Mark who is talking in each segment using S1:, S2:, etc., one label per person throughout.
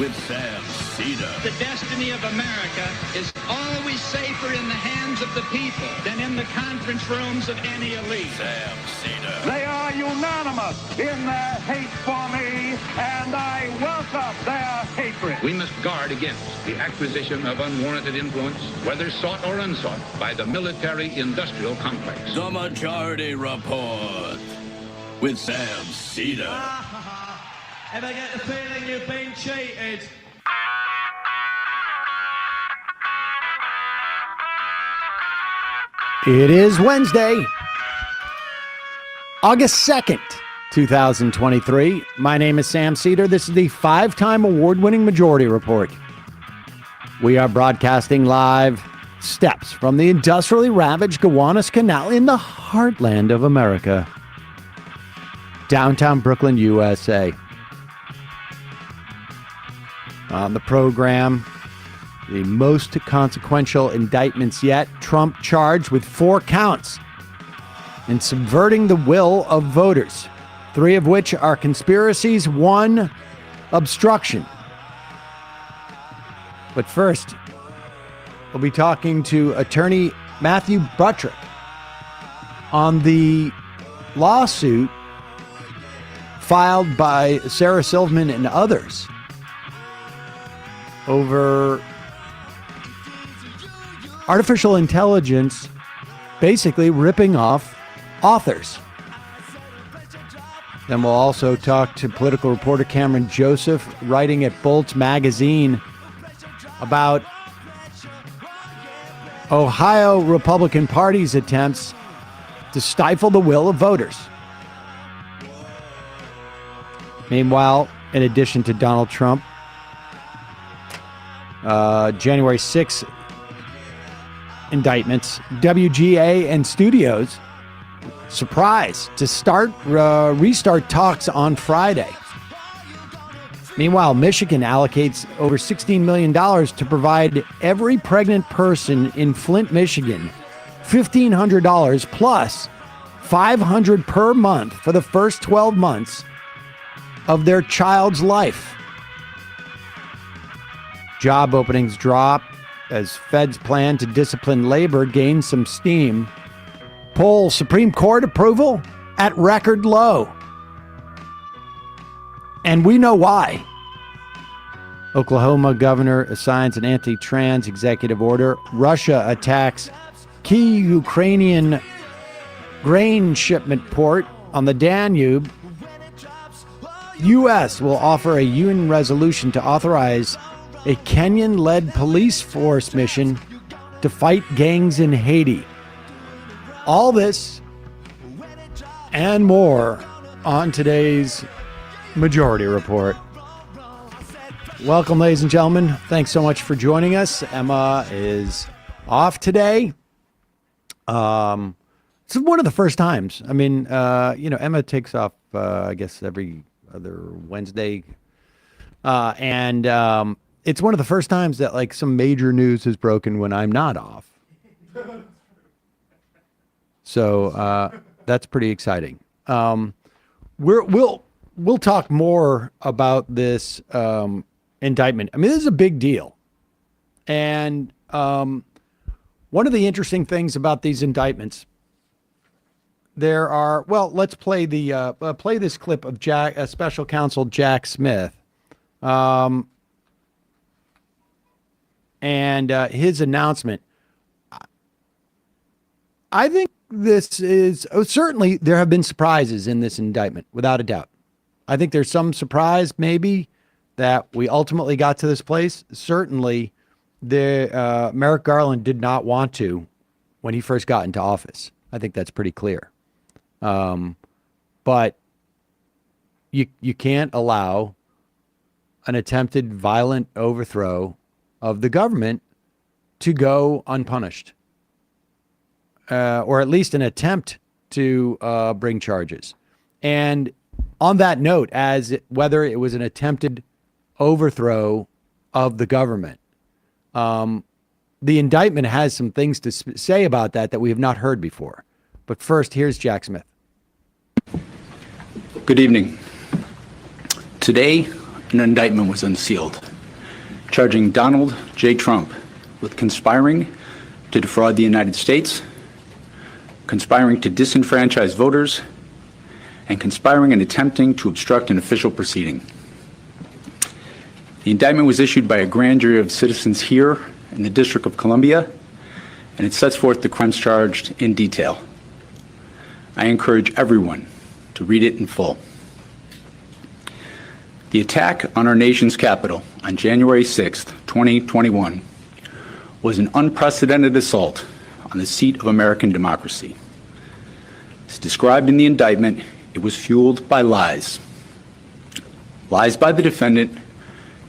S1: with Sam Seder.
S2: The destiny of America is always safer in the hands of the people than in the conference rooms of any elite.
S1: Sam Seder.
S3: They are unanimous in their hate for me, and I welcome their hatred.
S4: We must guard against the acquisition of unwarranted influence, whether sought or unsought, by the military-industrial complex.
S1: The Majority Report with Sam Seder.
S5: Ever get the feeling you've been cheated?
S6: It is Wednesday, August 2nd, 2023. My name is Sam Seder. This is the five-time award-winning Majority Report. We are broadcasting live steps from the industrially ravaged Gowanus Canal in the heartland of America. Downtown Brooklyn, USA. On the program, the most consequential indictments yet. Trump charged with 4 counts in subverting the will of voters, 3 of which are conspiracies, 1 obstruction. But first, we'll be talking to attorney Matthew Butterick on the lawsuit filed by Sarah Silverman and others over artificial intelligence basically ripping off authors. Then we'll also talk to political reporter Cameron Joseph, writing at Bolt's magazine about Ohio Republican Party's attempts to stifle the will of voters. Meanwhile, in addition to Donald Trump, January 6th indictments, WGA and studios surprise to restart talks on Friday. Meanwhile, Michigan allocates over $16 million to provide every pregnant person in Flint, Michigan, $1,500 plus $500 per month for the first 12 months of their child's life. Job openings drop as feds plan to discipline labor gain some steam. Poll Supreme Court approval at record low. And we know why. Oklahoma governor assigns an anti-trans executive order. Russia attacks key Ukrainian grain shipment port on the Danube. U.S. will offer a UN resolution to authorize a Kenyan-led police force mission to fight gangs in Haiti. All this and more on today's Majority Report. Welcome, ladies and gentlemen. Thanks so much for joining us. Emma is off today. It's one of the first times. I mean, Emma takes off, I guess, every other Wednesday. And it's one of the first times that like some major news has broken when I'm not off. So that's pretty exciting. We'll talk more about this indictment. I mean, this is a big deal. And one of the interesting things about these indictments, there are, well, let's play play this clip of Special Counsel Jack Smith. And his announcement. I think this is, certainly there have been surprises in this indictment, without a doubt. I think there's some surprise maybe that we ultimately got to this place. Certainly, Merrick Garland did not want to when he first got into office. I think that's pretty clear. But you can't allow an attempted violent overthrow of the government to go unpunished, or at least an attempt to bring charges. And on that note, whether it was an attempted overthrow of the government, the indictment has some things to say about that we have not heard before. But first, here's Jack Smith.
S7: Good evening. Today, an indictment was unsealed charging Donald J. Trump with conspiring to defraud the United States, conspiring to disenfranchise voters, and conspiring and attempting to obstruct an official proceeding. The indictment was issued by a grand jury of citizens here in the District of Columbia, and it sets forth the crimes charged in detail. I encourage everyone to read it in full. The attack on our nation's capital on January 6, 2021, was an unprecedented assault on the seat of American democracy. As described in the indictment, it was fueled by lies. Lies by the defendant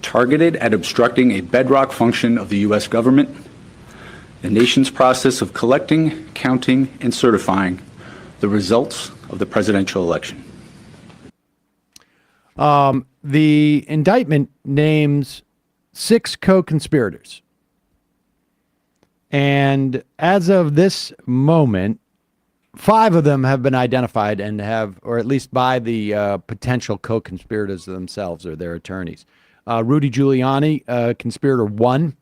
S7: targeted at obstructing a bedrock function of the U.S. government, the nation's process of collecting, counting, and certifying the results of the presidential election.
S6: The indictment names 6 co-conspirators. And as of this moment, 5 of them have been identified and have, or at least by the potential co-conspirators themselves or their attorneys. Rudy Giuliani, conspirator 1,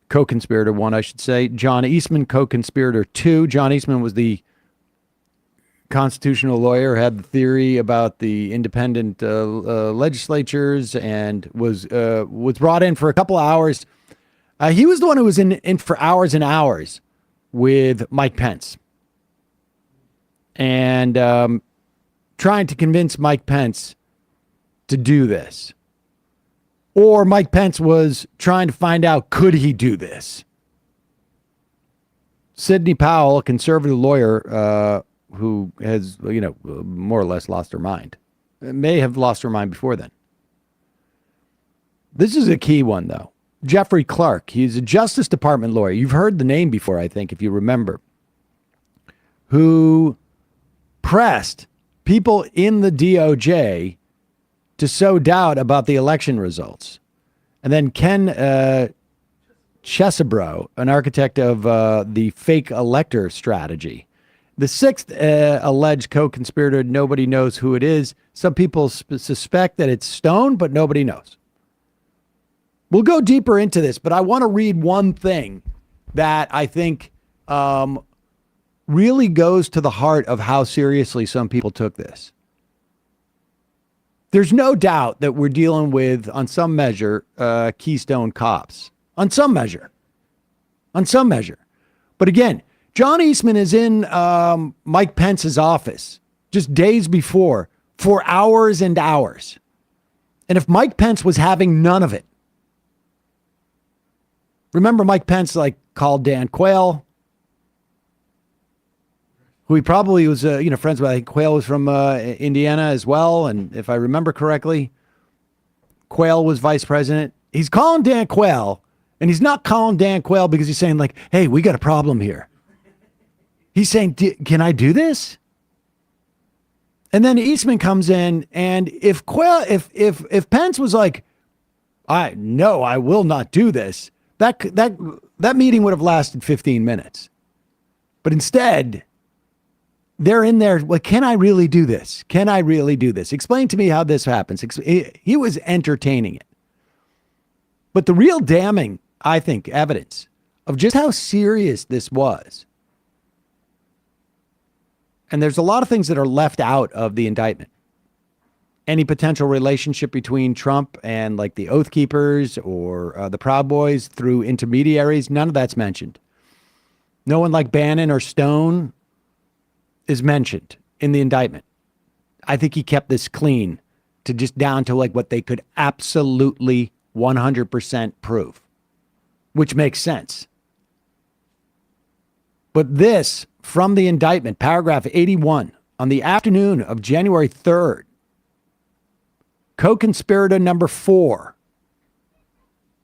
S6: co-conspirator 1, I should say. John Eastman, co-conspirator 2. John Eastman was the constitutional lawyer, had the theory about the independent legislatures, and was brought in for a couple of hours. He was the one who was in for hours and hours with Mike Pence, and trying to convince Mike Pence to do this. Or Mike Pence was trying to find out, could he do this? Sidney Powell, a conservative lawyer who has, more or less lost her mind, may have lost her mind before then. This is a key one, though. Jeffrey Clark, he's a Justice Department lawyer. You've heard the name before, I think, if you remember, who pressed people in the DOJ to sow doubt about the election results. And then Ken Chesebro, an architect of the fake elector strategy. The 6th alleged co-conspirator, nobody knows who it is. Some people suspect that it's Stone, but nobody knows. We'll go deeper into this, but I want to read one thing that I think really goes to the heart of how seriously some people took this. There's no doubt that we're dealing with, on some measure, Keystone cops. On some measure. But again, John Eastman is in Mike Pence's office just days before for hours and hours. And if Mike Pence was having none of it, remember Mike Pence called Dan Quayle, who he probably was, friends with. I think Quayle was from Indiana as well. And if I remember correctly, Quayle was vice president. He's calling Dan Quayle, and he's not calling Dan Quayle because he's saying hey, we got a problem here. He's saying, can I do this? And then Eastman comes in, and if Pence was I will not do this, that meeting would have lasted 15 minutes. But instead, they're in there, can I really do this? Can I really do this? Explain to me how this happens. He was entertaining it. But the real damning, I think, evidence of just how serious this was, and there's a lot of things that are left out of the indictment. Any potential relationship between Trump and the Oath Keepers or the Proud Boys through intermediaries, none of that's mentioned. No one like Bannon or Stone is mentioned in the indictment. I think he kept this clean to just down to what they could absolutely 100% prove, which makes sense. But this, from the indictment, paragraph 81, on the afternoon of January 3rd, co-conspirator number 4.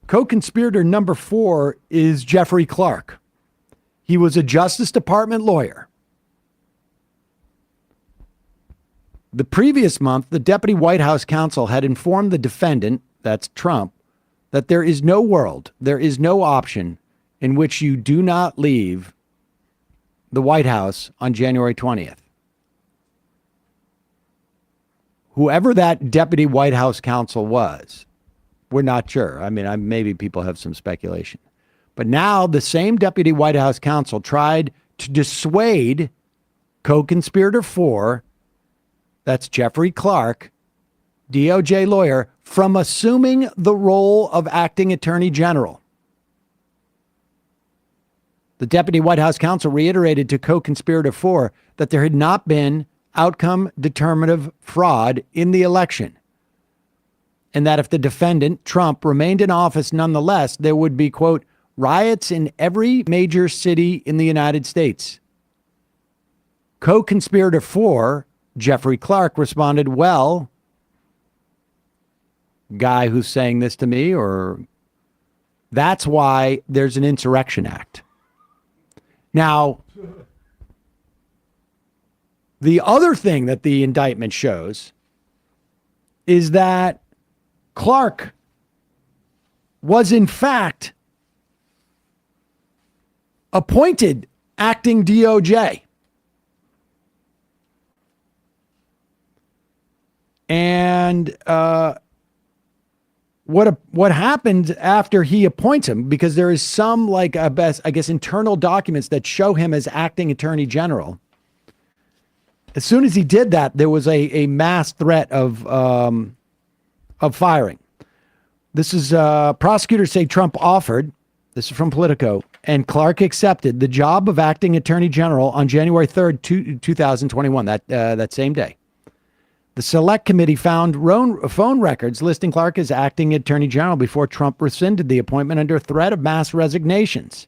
S6: Co-conspirator number 4 is Jeffrey Clark. He was a Justice Department lawyer. The previous month, the deputy White House counsel had informed the defendant, that's Trump, that there is no world, there is no option in which you do not leave the White House on January 20th. Whoever that deputy White House counsel was We're not sure. I mean, maybe people have some speculation. But now the same deputy White House counsel tried to dissuade co-conspirator 4, that's Jeffrey Clark, DOJ lawyer, from assuming the role of acting attorney general. The deputy White House counsel reiterated to co-conspirator 4 that there had not been outcome determinative fraud in the election, and that if the defendant, Trump, remained in office nonetheless, there would be, quote, riots in every major city in the United States. Co-conspirator 4, Jeffrey Clark, responded, well, guy who's saying this to me, or that's why there's an Insurrection Act. Now, the other thing that the indictment shows is that Clark was in fact appointed acting DOJ. And what happened after he appoints him, because there is some, like, I guess, internal documents that show him as acting attorney general. As soon as he did that, there was a mass threat of firing. This is prosecutors say Trump offered, this is from Politico, and Clark accepted the job of acting attorney general on January 3rd, 2021, that same day. The select committee found phone records listing Clark as acting attorney general before Trump rescinded the appointment under threat of mass resignations.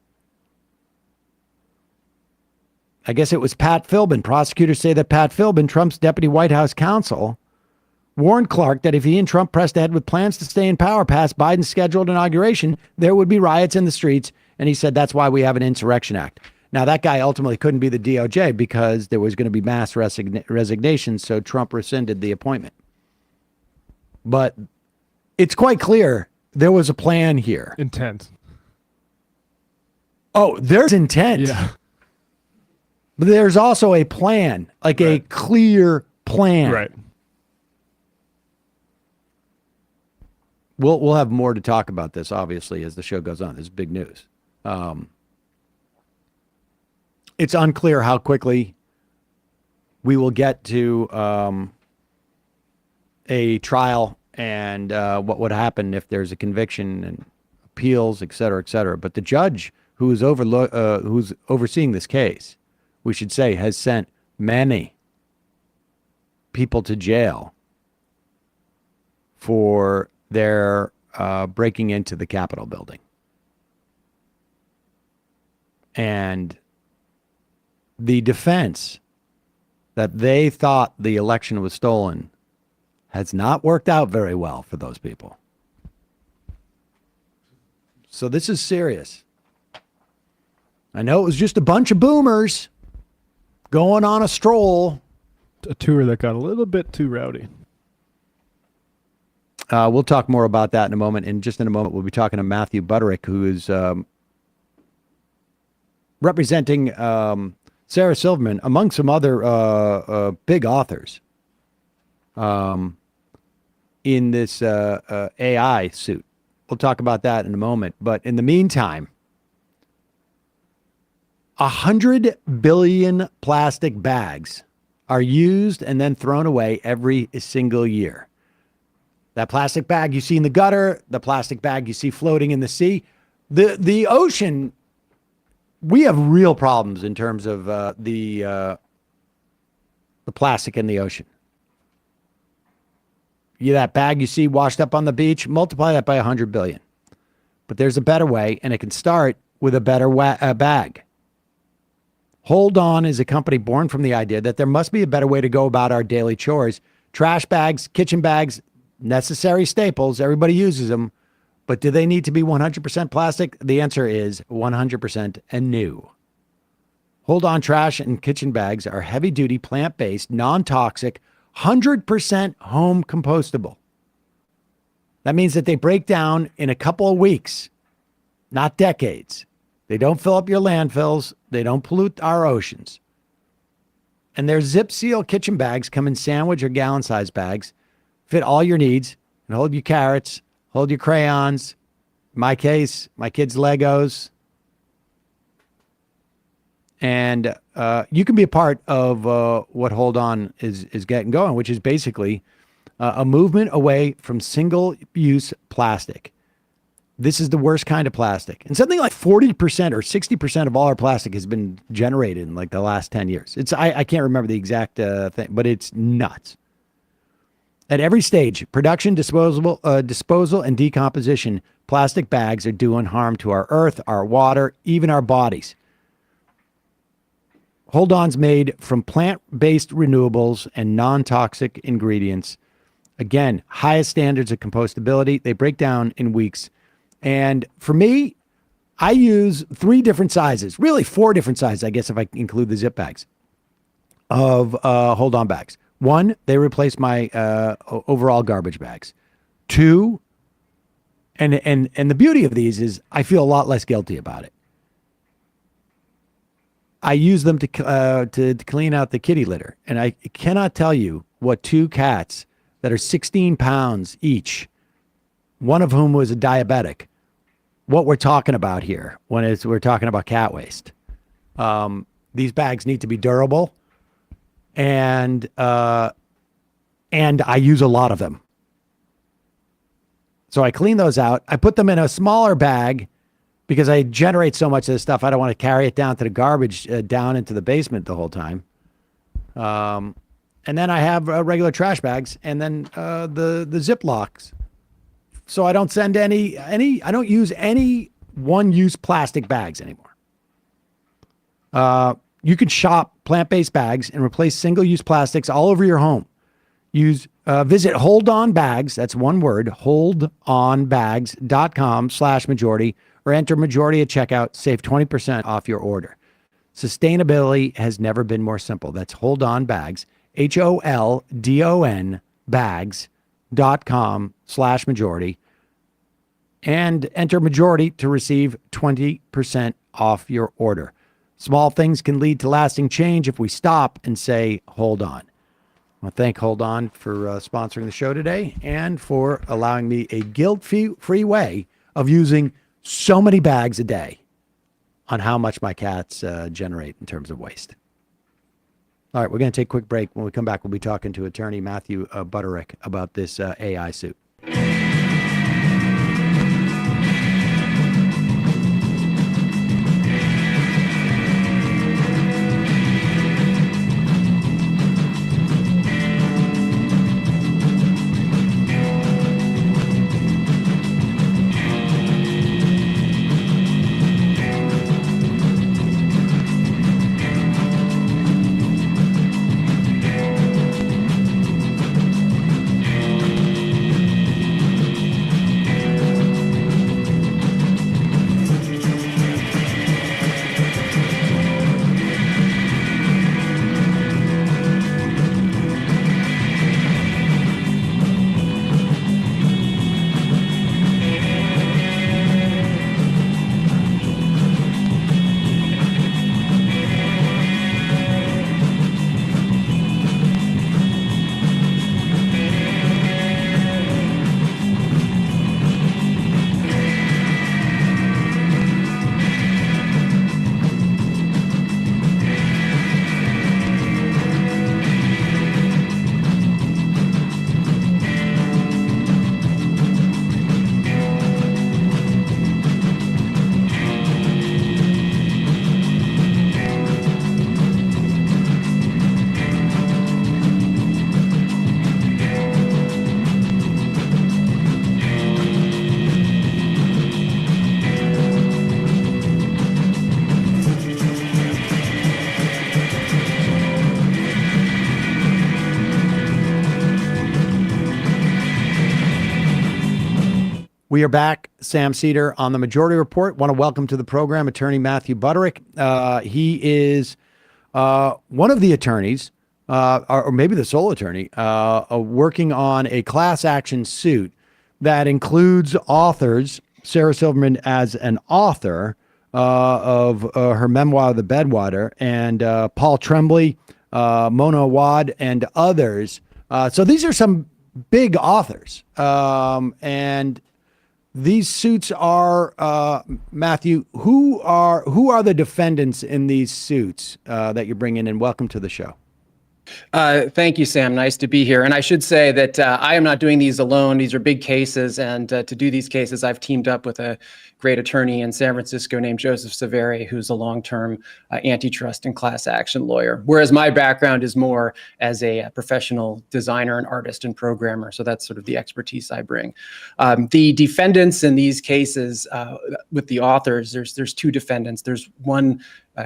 S6: I guess it was Pat Philbin. Prosecutors say that Pat Philbin, Trump's deputy White House counsel, warned Clark that if he and Trump pressed ahead with plans to stay in power past Biden's scheduled inauguration, there would be riots in the streets. And he said, that's why we have an Insurrection Act. Now, that guy ultimately couldn't be the DOJ because there was going to be mass resignations, so Trump rescinded the appointment. But it's quite clear there was a plan here.
S8: Intent.
S6: Oh, there's intent.
S8: Yeah.
S6: But there's also a plan, like a clear plan.
S8: Right.
S6: We'll have more to talk about this, obviously, as the show goes on. This is big news. It's unclear how quickly we will get to a trial and what would happen if there's a conviction and appeals, et cetera, et cetera. But the judge who's overseeing this case, we should say, has sent many people to jail for their breaking into the Capitol building. And the defense that they thought the election was stolen has not worked out very well for those people. So this is serious. I know it was just a bunch of boomers going on a stroll.
S8: A tour that got a little bit too rowdy.
S6: We'll talk more about that in a moment. And just in a moment, we'll be talking to Matthew Butterick, who is representing Sarah Silverman, among some other big authors, in this AI suit. We'll talk about that in a moment. But in the meantime, 100 billion plastic bags are used and then thrown away every single year. That plastic bag you see in the gutter, the plastic bag you see floating in the sea, the ocean. We have real problems in terms of the plastic in the ocean. That bag you see washed up on the beach, multiply that by 100 billion. But there's a better way, and it can start with a better bag. Hold On is a company born from the idea that there must be a better way to go about our daily chores. Trash bags, kitchen bags, necessary staples, everybody uses them. But do they need to be 100% plastic? The answer is 100% and new. Hold On trash and kitchen bags are heavy-duty, plant-based, non-toxic, 100% home compostable. That means that they break down in a couple of weeks, not decades. They don't fill up your landfills. They don't pollute our oceans. And their zip seal kitchen bags come in sandwich or gallon size bags, fit all your needs, and hold your carrots, hold your crayons. In my case, my kids' Legos. And you can be a part of what Hold On is getting going, which is basically a movement away from single-use plastic. This is the worst kind of plastic. And something like 40% or 60% of all our plastic has been generated in like the last 10 years. I can't remember the exact thing, but it's nuts. At every stage, production, disposal, and decomposition, plastic bags are doing harm to our earth, our water, even our bodies. Hold On's made from plant-based renewables and non-toxic ingredients. Again, highest standards of compostability. They break down in weeks. And for me, I use 3 different sizes, really 4 different sizes, I guess, if I include the zip bags of Hold On bags. 1, they replace my overall garbage bags. 2, and the beauty of these is I feel a lot less guilty about it. I use them to clean out the kitty litter. And I cannot tell you what 2 cats that are 16 pounds each, one of whom was a diabetic, what we're talking about here when we're talking about cat waste. These bags need to be durable, and I use a lot of them. So I clean those out. I put them in a smaller bag because I generate so much of this stuff. I don't want to carry it down to the garbage, down into the basement the whole time. And then I have regular trash bags, and then the Ziplocs. So I don't send I don't use any one-use plastic bags anymore. You can shop plant-based bags and replace single-use plastics all over your home. Visit Hold On Bags, that's one word, holdonbags.com/majority, or enter majority at checkout, save 20% off your order. Sustainability has never been more simple. That's Hold On Bags, HOLDON bags.com/majority, and enter majority to receive 20% off your order. Small things can lead to lasting change if we stop and say, hold on. I want to thank Hold On for sponsoring the show today and for allowing me a guilt-free way of using so many bags a day on how much my cats generate in terms of waste. All right, we're going to take a quick break. When we come back, we'll be talking to attorney Matthew Butterick about this AI suit. We are back. Sam Seder on the Majority Report. Want to welcome to the program attorney Matthew Butterick. He is one of the attorneys, or maybe the sole attorney, working on a class action suit that includes authors, Sarah Silverman as an author of her memoir, The Bedwater, and Paul Tremblay, Mona Awad, and others. So these are some big authors. And these suits are, Matthew, who are the defendants in these suits that you're bringing in? Welcome to the show.
S9: Thank you, Sam. Nice to be here. And I should say that I am not doing these alone. These are big cases. And to do these cases, I've teamed up with a great attorney in San Francisco named Joseph Severi, who's a long-term antitrust and class action lawyer. Whereas my background is more as a professional designer and artist and programmer. So that's sort of the expertise I bring. The defendants in these cases with the authors, there's two defendants. There's one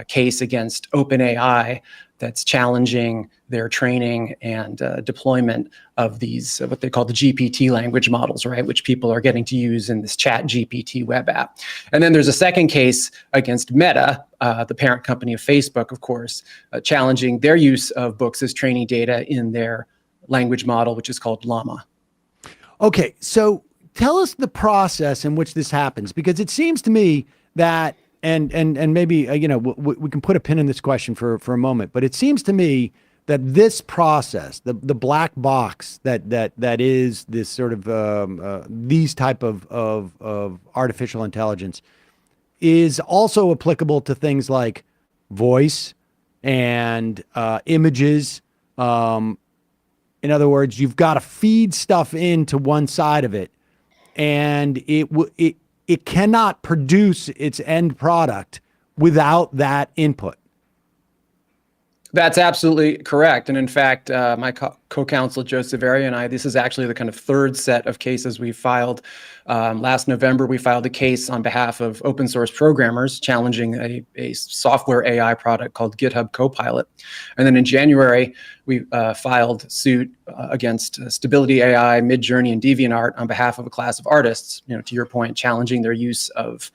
S9: case against OpenAI that's challenging their training and deployment of these, what they call the GPT language models, right, which people are getting to use in this ChatGPT web app. And then there's a second case against Meta, the parent company of Facebook, of course, challenging their use of books as training data in their language model, which is called Llama.
S6: Okay, so tell us the process in which this happens, because it seems to me that and maybe you know, we can put a pin in this question for a moment, but it seems to me that this process, the black box that is this sort of these type of artificial intelligence is also applicable to things like voice and images. In other words, you've got to feed stuff into one side of it, and it cannot produce its end product without that input.
S9: That's absolutely correct. And in fact, my co-counsel, Joe Severi, and I, this is actually the kind of third set of cases we filed. Last November, we filed a case on behalf of open source programmers challenging a software AI product called GitHub Copilot. And then in January, we filed suit against Stability AI, Midjourney, and DeviantArt on behalf of a class of artists, you know, to your point, challenging their use of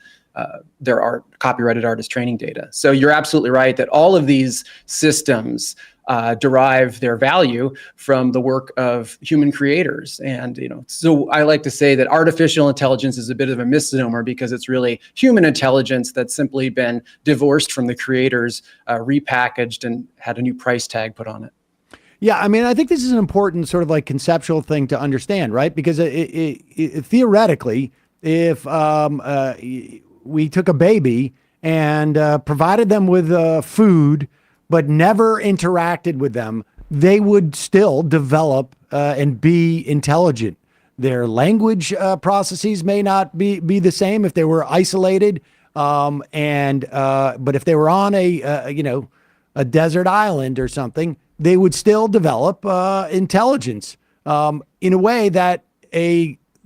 S9: their copyrighted artist training data. So you're absolutely right that all of these systems derive their value from the work of human creators. And, you know, so I like to say that artificial intelligence is a bit of a misnomer because it's really human intelligence that's simply been divorced from the creators, repackaged, and had a new price tag put on it.
S6: Yeah, I mean, I think this is an important sort of like conceptual thing to understand, right? Because theoretically, if we took a baby and provided them with food, but never interacted with them, they would still develop and be intelligent. Their language processes may not be the same if they were isolated, but if they were on a desert island or something, they would still develop intelligence in a way that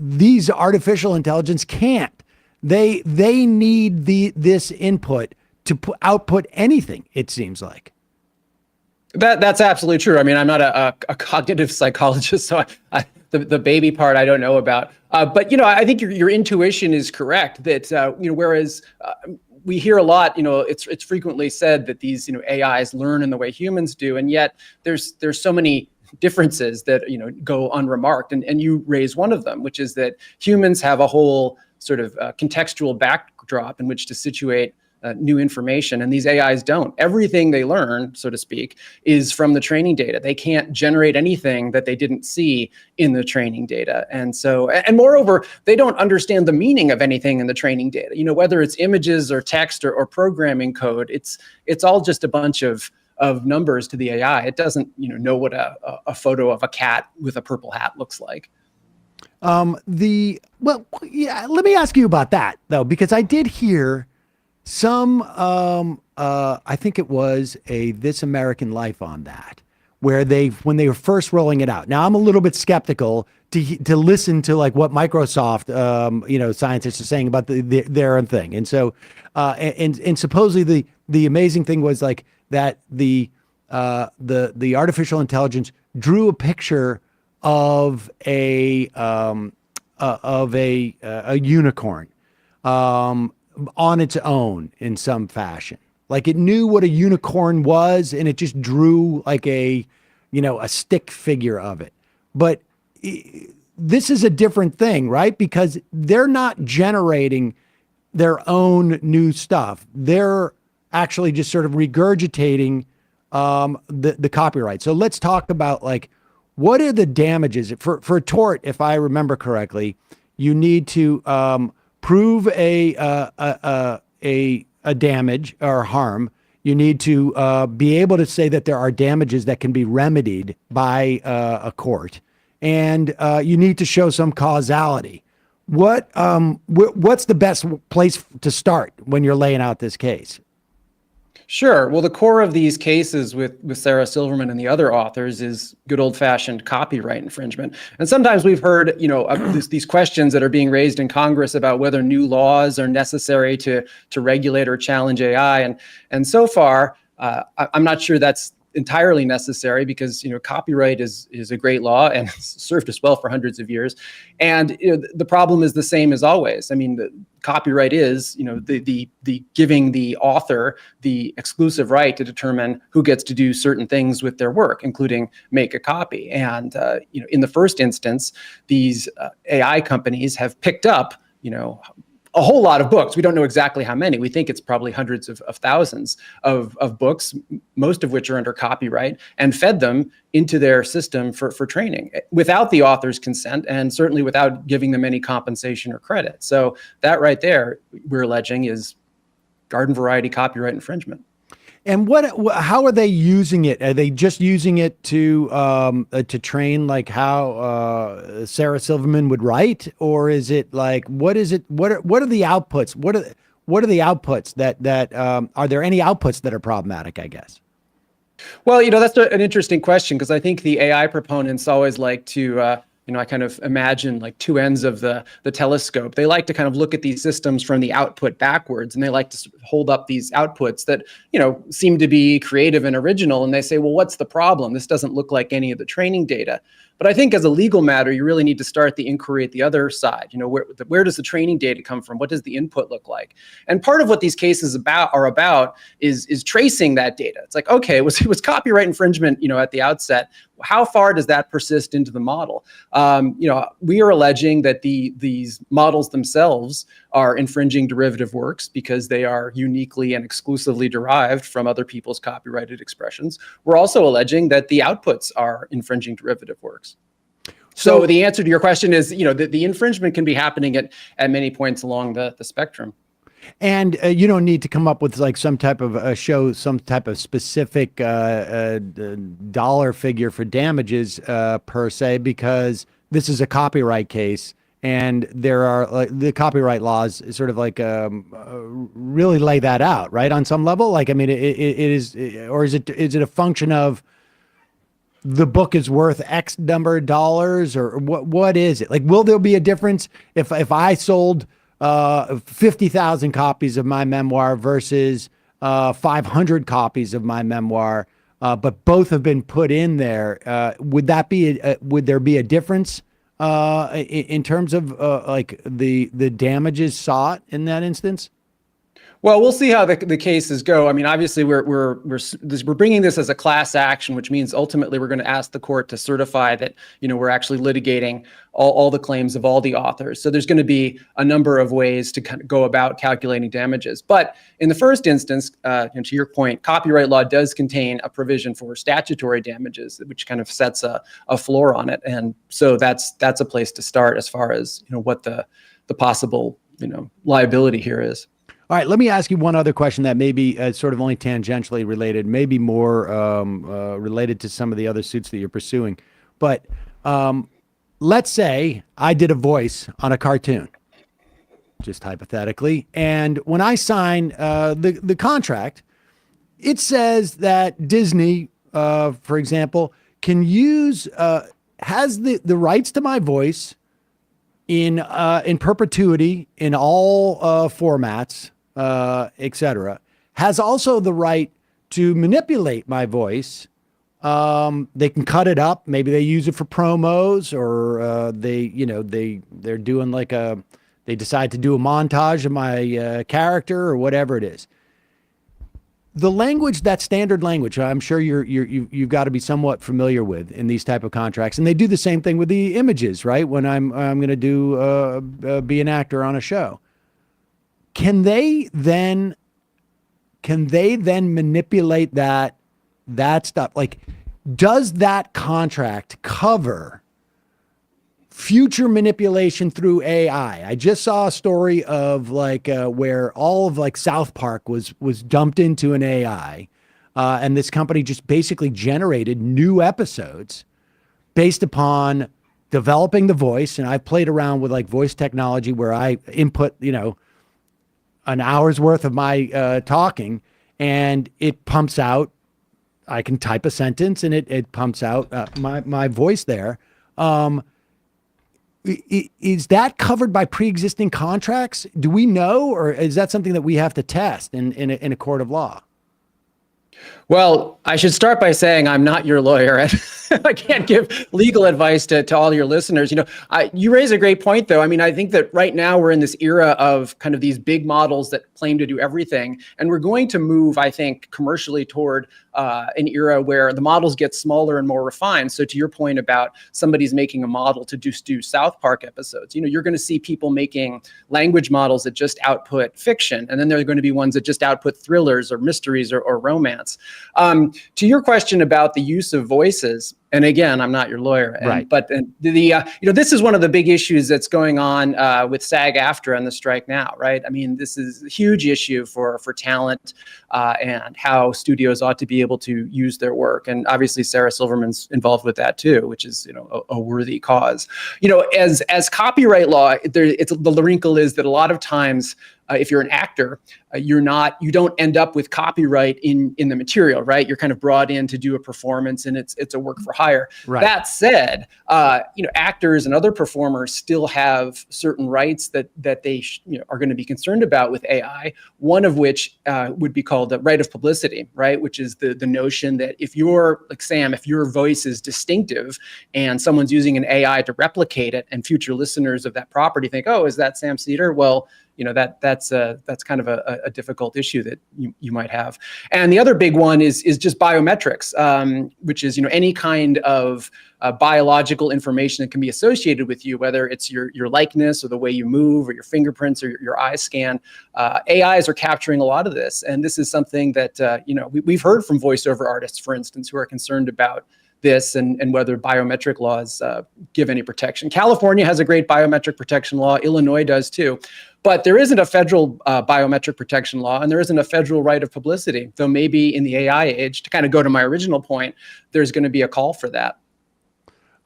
S6: these artificial intelligence can't. They need this input to output anything, it seems like.
S9: That's absolutely true. I mean, I'm not a cognitive psychologist, so the baby part I don't know about. But, you know, I think your intuition is correct that, you know, whereas we hear a lot, you know, it's frequently said that these, you know, AIs learn in the way humans do. And yet there's so many differences that, you know, go unremarked. And you raise one of them, which is that humans have a whole sort of contextual backdrop in which to situate new information, and these AIs don't. Everything they learn, so to speak, is from the training data. They can't generate anything that they didn't see in the training data. And so, and moreover, they don't understand the meaning of anything in the training data. You know, whether it's images or text or programming code, it's all just a bunch of numbers to the AI. It doesn't, you know what a photo of a cat with a purple hat looks like.
S6: Let me ask you about that though, because I did hear some, I think it was a This American Life on that, where when they were first rolling it out. Now I'm a little bit skeptical to listen to like what Microsoft, scientists are saying about their own thing. And so, and supposedly the amazing thing was like that the artificial intelligence drew a picture of a unicorn on its own in some fashion. Like it knew what a unicorn was, and it just drew like a stick figure of it. But this is a different thing, right? Because they're not generating their own new stuff. They're actually just sort of regurgitating the copyright. So let's talk about like, what are the damages for a tort? If I remember correctly, You need to prove a damage or harm. You need to be able to say that there are damages that can be remedied by a court, and you need to show some causality. What's the best place to start when you're laying out this case?
S9: Sure. Well, the core of these cases with Sarah Silverman and the other authors is good old-fashioned copyright infringement. And sometimes we've heard, these questions that are being raised in Congress about whether new laws are necessary to regulate or challenge AI. And so far, I'm not sure that's entirely necessary because copyright is a great law and served us well for hundreds of years. And the problem is the same as always. I mean, the copyright is the giving the author the exclusive right to determine who gets to do certain things with their work, including make a copy. And in the first instance, these AI companies have picked up a whole lot of books. We don't know exactly how many. We think it's probably hundreds of thousands of books, most of which are under copyright, and fed them into their system for training without the author's consent and certainly without giving them any compensation or credit. So that right there, we're alleging, is garden variety copyright infringement.
S6: And how are they using it? Are they just using it to train like how Sarah Silverman would write, or is it like what is it? What are the outputs? What are the outputs that are there any outputs that are problematic? I guess.
S9: Well, that's an interesting question because I think the AI proponents always like to. I kind of imagine like two ends of the telescope. They like to kind of look at these systems from the output backwards, and they like to hold up these outputs that, seem to be creative and original. And they say, well, what's the problem? This doesn't look like any of the training data. But I think as a legal matter, you really need to start the inquiry at the other side. Where does the training data come from? What does the input look like? And part of what these cases are about is tracing that data. It's like, okay, it was copyright infringement, at the outset. How far does that persist into the model? We are alleging that these models themselves are infringing derivative works because they are uniquely and exclusively derived from other people's copyrighted expressions. We're also alleging that the outputs are infringing derivative works. So the answer to your question is, the infringement can be happening at many points along the spectrum.
S6: And you don't need to come up with like some type of some type of specific dollar figure for damages per se, because this is a copyright case, and there are the copyright laws sort of like really lay that out, right? On some level, like I mean, it is, or is it a function of the book is worth X number of dollars, or what is it? Like, will there be a difference if I sold 50,000 copies of my memoir versus 500 copies of my memoir, but both have been put in there? Would there be a difference in terms of like the damages sought in that instance?
S9: Well, we'll see how the cases go. I mean, obviously, we're bringing this as a class action, which means ultimately we're going to ask the court to certify that we're actually litigating all the claims of all the authors. So there's going to be a number of ways to kind of go about calculating damages. But in the first instance, to your point, copyright law does contain a provision for statutory damages, which kind of sets a floor on it, and so that's a place to start as far as what the possible liability here is.
S6: All right, let me ask you one other question that may be sort of only tangentially related, maybe more related to some of the other suits that you're pursuing. But let's say I did a voice on a cartoon, just hypothetically, and when I sign the contract, it says that Disney, for example, can use has the rights to my voice in perpetuity in all formats, etc. Has also the right to manipulate my voice. They can cut it up. Maybe they use it for promos, or they're doing like they decide to do a montage of my character or whatever it is. The language, that standard language, I'm sure you've got to be somewhat familiar with in these type of contracts, and they do the same thing with the images, right? When I'm going to do be an actor on a show, can they then manipulate that stuff? Like, does that contract cover future manipulation through AI. I just saw a story of like where all of like South Park was dumped into an AI, and this company just basically generated new episodes based upon developing the voice. And I've played around with like voice technology where I input, an hour's worth of my talking, and it pumps out. I can type a sentence and it pumps out my voice there. Is that covered by pre-existing contracts? Do we know, or is that something that we have to test in a court of law?
S9: Well, I should start by saying I'm not your lawyer. I can't give legal advice to all your listeners. You raise a great point, though. I mean, I think that right now we're in this era of kind of these big models that claim to do everything. And we're going to move, I think, commercially toward an era where the models get smaller and more refined. So to your point about somebody's making a model to just do South Park episodes, you're going to see people making language models that just output fiction. And then there are going to be ones that just output thrillers or mysteries or romance. To your question about the use of voices, and again, I'm not your lawyer,
S6: right?
S9: But this is one of the big issues that's going on with SAG-AFTRA and the strike now, right? I mean, this is a huge issue for talent and how studios ought to be able to use their work. And obviously, Sarah Silverman's involved with that too, which is a worthy cause. As copyright law, the wrinkle is that a lot of times, if you're an actor, you don't end up with copyright in the material, right? You're kind of brought in to do a performance, and it's a work for hire.
S6: Right.
S9: That said, actors and other performers still have certain rights that they are going to be concerned about with AI. One of which would be called the right of publicity, right? Which is the notion that if you're like Sam, if your voice is distinctive and someone's using an AI to replicate it, and future listeners of that property think, oh, is that Sam Seder? Well, that's kind of a difficult issue that you might have. And the other big one is just biometrics, which is any kind of biological information that can be associated with you, whether it's your likeness or the way you move or your fingerprints or your eye scan. AIs are capturing a lot of this, and this is something that we've heard from voiceover artists, for instance, who are concerned about this and whether biometric laws give any protection. California has a great biometric protection law. Illinois does too. But there isn't a federal biometric protection law, and there isn't a federal right of publicity. Though maybe in the AI age, to kind of go to my original point, there's going to be a call for that.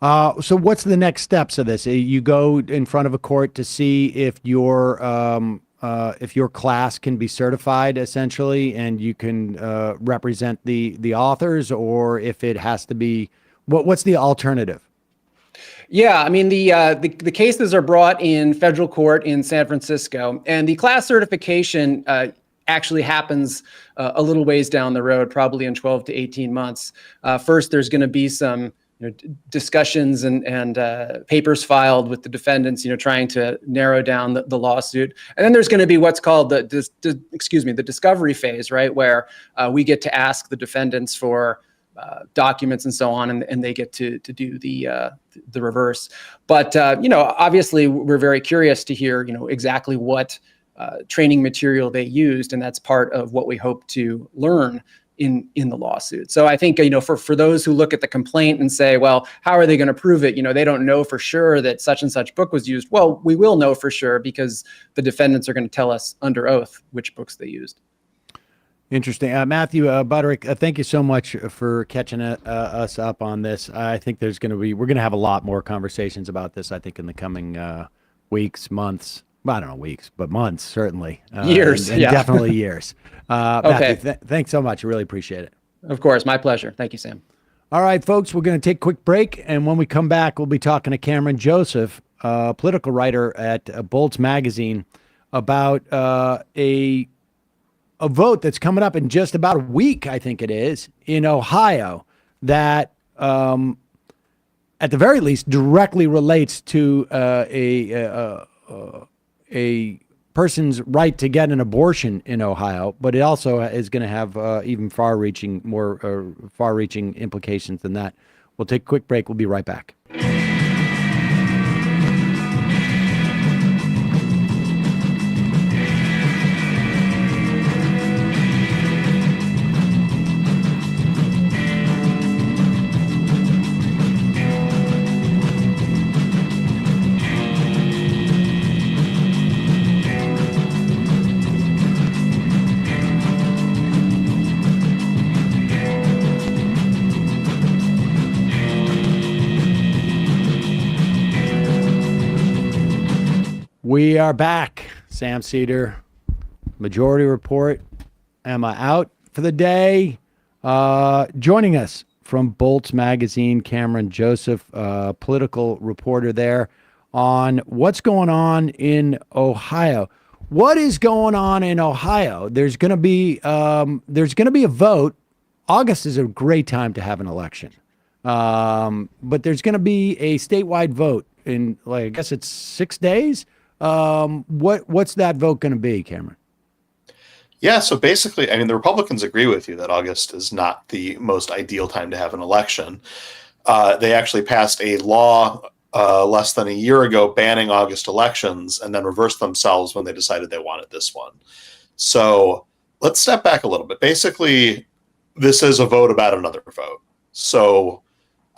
S6: So what's the next steps of this? You go in front of a court to see if your class can be certified, essentially, and you can represent the authors, or if it has to be, what's the alternative?
S9: Yeah, I mean, the cases are brought in federal court in San Francisco, and the class certification actually happens a little ways down the road, probably in 12 to 18 months. First, there's going to be some discussions and papers filed with the defendants, trying to narrow down the lawsuit. And then there's going to be what's called the discovery phase, right, where we get to ask the defendants for documents and so on, and they get to do the reverse. But obviously, we're very curious to hear exactly what training material they used, and that's part of what we hope to learn in the lawsuit. So I think for those who look at the complaint and say, well, how are they going to prove it? They don't know for sure that such and such book was used. Well, we will know for sure because the defendants are going to tell us under oath which books they used.
S6: Interesting. Matthew Butterick, thank you so much for catching us up on this. I think we're going to have a lot more conversations about this, I think, in the coming weeks, months. Well, I don't know, weeks, but months, certainly.
S9: Years,
S6: and
S9: yeah.
S6: Definitely years.
S9: Okay.
S6: Matthew, thanks so much. I really appreciate it.
S9: Of course, my pleasure. Thank you, Sam.
S6: All right, folks, we're going to take a quick break, and when we come back, we'll be talking to Cameron Joseph, a political writer at Bolts Magazine, about a vote that's coming up in just about a week, I think it is, in Ohio, that at the very least directly relates to a person's right to get an abortion in Ohio, but it also is going to have even far-reaching implications than that. We'll take a quick break. We'll be right back. We are back. Sam Seder, Majority Report. Emma out for the day. Joining us from Bolts Magazine, Cameron Joseph, political reporter there, on what's going on in Ohio. What is going on in Ohio? There's going to be a vote. August is a great time to have an election, but there's going to be a statewide vote in, like, I guess it's 6 days. What's that vote going to be, Cameron?
S10: Yeah, so basically, I mean, the Republicans agree with you that August is not the most ideal time to have an election. They actually passed a law less than a year ago banning August elections, and then reversed themselves when they decided they wanted this one. So let's step back a little bit. Basically, this is a vote about another vote. So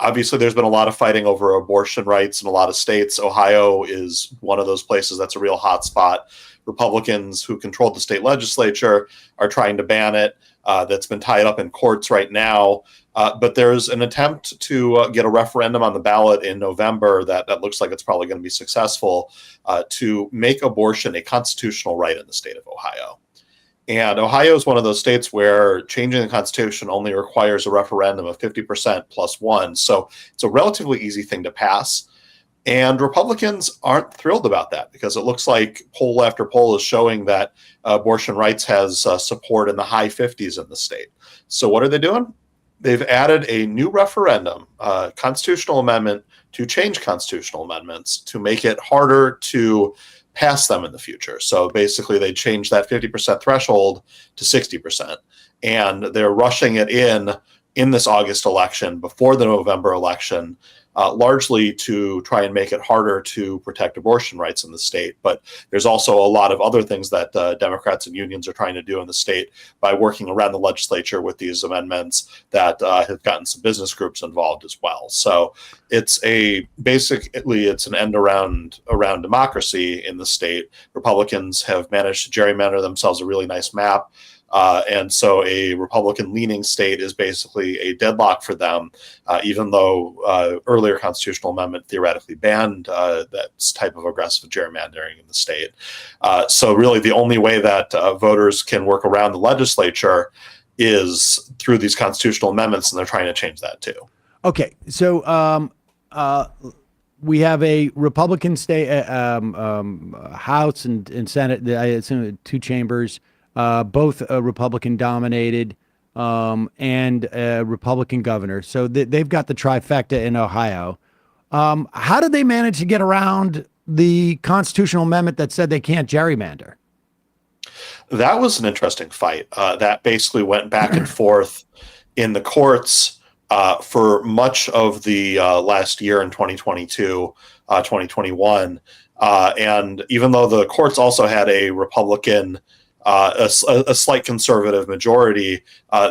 S10: obviously, there's been a lot of fighting over abortion rights in a lot of states. Ohio is one of those places that's a real hot spot. Republicans who control the state legislature are trying to ban it. That's been tied up in courts right now. But there's an attempt to get a referendum on the ballot in November that looks like it's probably going to be successful, to make abortion a constitutional right in the state of Ohio. And Ohio is one of those states where changing the Constitution only requires a referendum of 50% plus one. So it's a relatively easy thing to pass. And Republicans aren't thrilled about that, because it looks like poll after poll is showing that abortion rights has support in the high 50s in the state. So what are they doing? They've added a new referendum, constitutional amendment, to change constitutional amendments to make it harder to pass them in the future. So basically, they changed that 50% threshold to 60%, and they're rushing it in this August election before the November election, largely to try and make it harder to protect abortion rights in the state. But there's also a lot of other things that Democrats and unions are trying to do in the state by working around the legislature with these amendments that have gotten some business groups involved as well. So it's basically an end around democracy in the state. Republicans have managed to gerrymander themselves a really nice map. And so a Republican-leaning state is basically a deadlock for them, even though earlier constitutional amendment theoretically banned that type of aggressive gerrymandering in the state. So really the only way that voters can work around the legislature is through these constitutional amendments, and they're trying to change that too.
S6: Okay, so we have a Republican state House and Senate, I assume 2 chambers, both Republican dominated, and a Republican governor. So they've got the trifecta in Ohio. How did they manage to get around the constitutional amendment that said they can't gerrymander?
S10: That was an interesting fight. That basically went back and forth in the courts for much of the last year in 2022, 2021. And even though the courts also had a Republican, a slight conservative majority,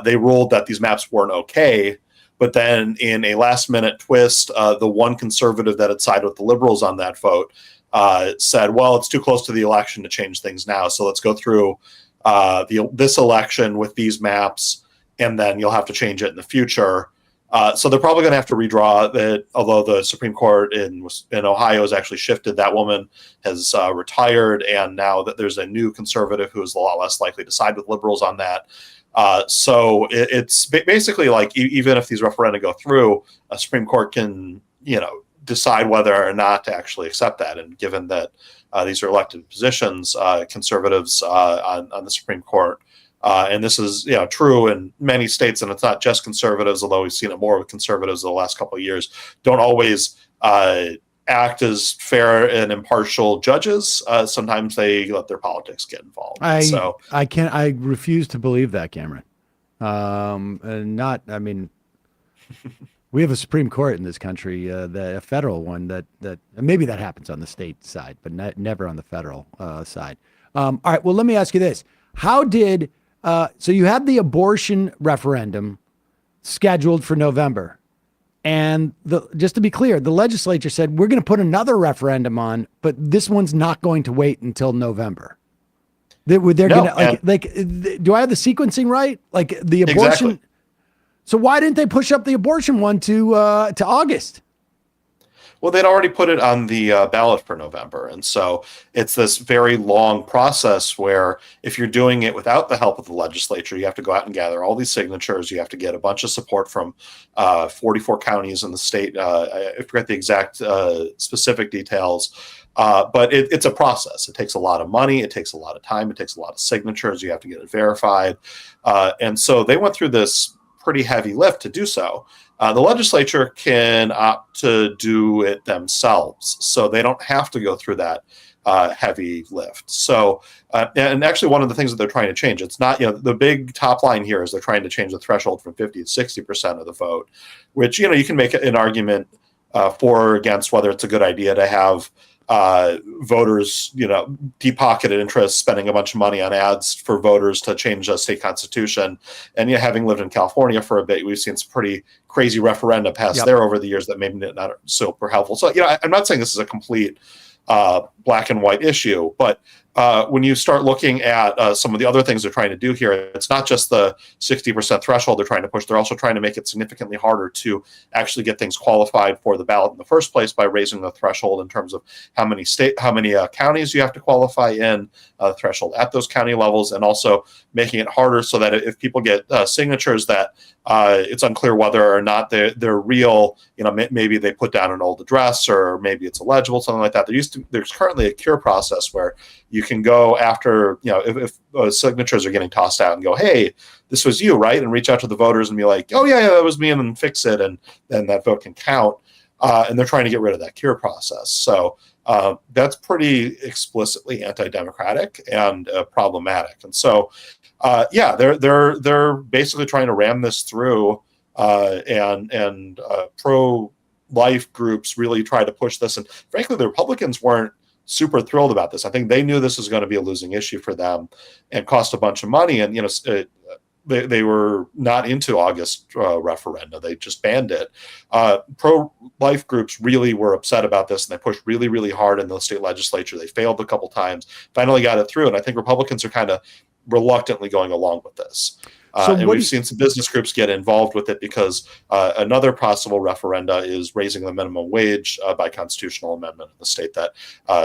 S10: they ruled that these maps weren't okay. But then in a last-minute twist, the one conservative that had sided with the liberals on that vote said, well, it's too close to the election to change things now, so let's go through this election with these maps, and then you'll have to change it in the future. So they're probably going to have to redraw it, although the Supreme Court in Ohio has actually shifted. That woman has retired, and now that there's a new conservative who is a lot less likely to side with liberals on that. So it's basically like, even if these referenda go through, a Supreme Court can, decide whether or not to actually accept that. And given that these are elected positions, conservatives on the Supreme Court, and this is true in many states, and it's not just conservatives, although we've seen it more with conservatives in the last couple of years, don't always act as fair and impartial judges. Sometimes they let their politics get involved. I
S6: refuse to believe that, Cameron. We have a Supreme Court in this country, a federal one that maybe that happens on the state side, but never on the federal side. All right. Well, let me ask you this. How did, so you had the abortion referendum scheduled for November. And just to be clear, the legislature said, we're going to put another referendum on, but this one's not going to wait until November. They're going to, do I have the sequencing right? Like the abortion. Exactly. So why didn't they push up the abortion one to August?
S10: Well, they'd already put it on the ballot for November. And so it's this very long process where if you're doing it without the help of the legislature, you have to go out and gather all these signatures. You have to get a bunch of support from 44 counties in the state. I forget the exact specific details. But it's a process. It takes a lot of money. It takes a lot of time. It takes a lot of signatures. You have to get it verified. And so they went through this pretty heavy lift to do so. The legislature can opt to do it themselves, so they don't have to go through that heavy lift. So, and actually one of the things that they're trying to change, it's not, the big top line here is they're trying to change the threshold from 50 to 60% of the vote, which, you can make an argument for or against whether it's a good idea to have voters, deep-pocketed interests spending a bunch of money on ads for voters to change a state constitution. And having lived in California for a bit, we've seen some pretty crazy referenda passed there over the years that maybe not super helpful. So, I'm not saying this is a complete black and white issue, but when you start looking at some of the other things they're trying to do here, it's not just the 60% threshold they're trying to push. They're also trying to make it significantly harder to actually get things qualified for the ballot in the first place by raising the threshold in terms of how many counties you have to qualify in, threshold at those county levels, and also making it harder so that if people get signatures that it's unclear whether or not they're real, maybe they put down an old address or maybe it's illegible, something like that. There's currently a cure process where you can go after, if signatures are getting tossed out and go, hey, this was you, right? And reach out to the voters and be like, oh, yeah, that was me, and then fix it. And then that vote can count. And they're trying to get rid of that cure process. So that's pretty explicitly anti-democratic and problematic. And so, they're basically trying to ram this through, and pro-life groups really try to push this. And frankly, the Republicans weren't super thrilled about this. I think they knew this was going to be a losing issue for them and cost a bunch of money. And, they were not into August referenda. They just banned it. Pro-life groups really were upset about this, and they pushed really, really hard in the state legislature. They failed a couple times, finally got it through. And I think Republicans are kind of reluctantly going along with this. And we've seen some business groups get involved with it because another possible referenda is raising the minimum wage by constitutional amendment in the state that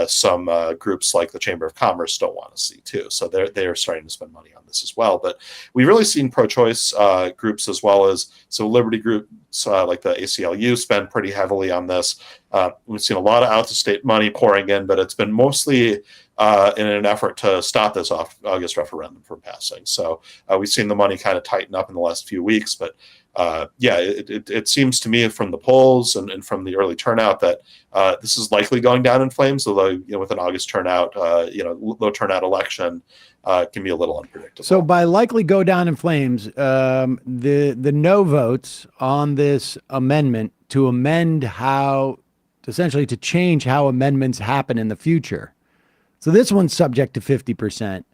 S10: some groups like the Chamber of Commerce don't want to see too. So they're starting to spend money on this as well. But we've really seen pro-choice groups as well as civil liberty groups like the ACLU spend pretty heavily on this. We've seen a lot of out-of-state money pouring in, but it's been mostly in an effort to stop this August referendum from passing. So we've seen the money kind of tighten up in the last few weeks. But it seems to me from the polls and from the early turnout that this is likely going down in flames, although with an August turnout, low turnout election can be a little unpredictable.
S6: So by likely go down in flames, the no votes on this amendment to amend essentially to change how amendments happen in the future. So this one's subject to 50%,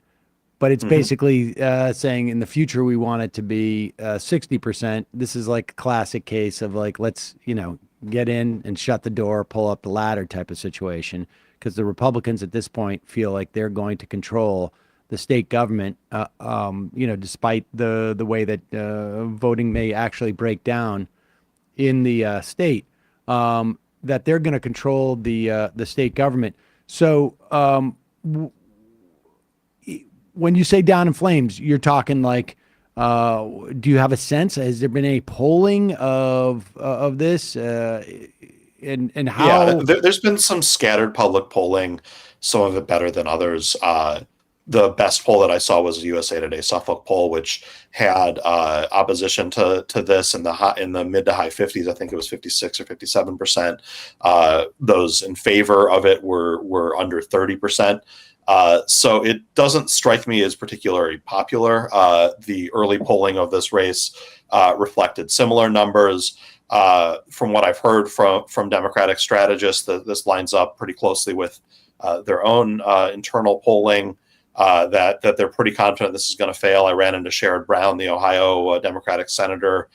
S6: but it's basically saying in the future we want it to be 60%. This is like a classic case of like, let's, get in and shut the door, pull up the ladder type of situation, because the Republicans at this point feel like they're going to control the state government, despite the way that voting may actually break down in the state, that they're going to control the state government. So when you say down in flames, you're talking like, do you have a sense? Has there been any polling of this? And how?
S10: Yeah, there's been some scattered public polling, some of it better than others. The best poll that I saw was a USA Today Suffolk poll, which had opposition to this in the mid to high 50s. I think it was 56 or 57%. Those in favor of it were under 30%. So it doesn't strike me as particularly popular. The early polling of this race reflected similar numbers. From what I've heard from Democratic strategists, this lines up pretty closely with their own internal polling. That they're pretty confident this is going to fail. I ran into Sherrod Brown, the Ohio Democratic senator,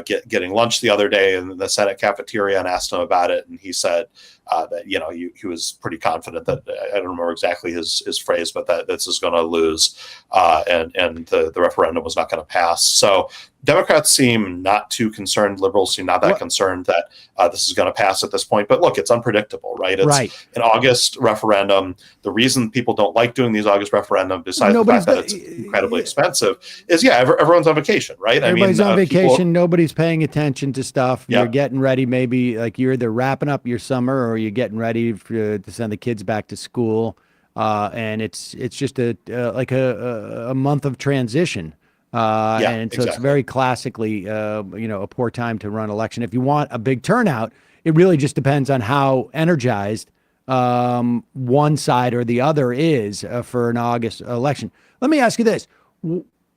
S10: getting lunch the other day in the Senate cafeteria and asked him about it. And he said that he was pretty confident that I don't remember exactly his phrase, but that this is going to lose, and the referendum was not going to pass. So Democrats seem not too concerned. Liberals seem not that concerned that this is going to pass at this point. But look, it's unpredictable, right? It's an August referendum. The reason people don't like doing these August referendums, besides the fact that it's incredibly expensive, is everyone's on vacation, right?
S6: Everybody's on vacation. Nobody's paying attention to stuff.
S10: Yep.
S6: You're getting ready. Maybe like you're either wrapping up your summer or you're getting ready to send the kids back to school. And it's just a month of transition. And so it's very classically, a poor time to run election. If you want a big turnout, it really just depends on how energized one side or the other is for an August election. Let me ask you this.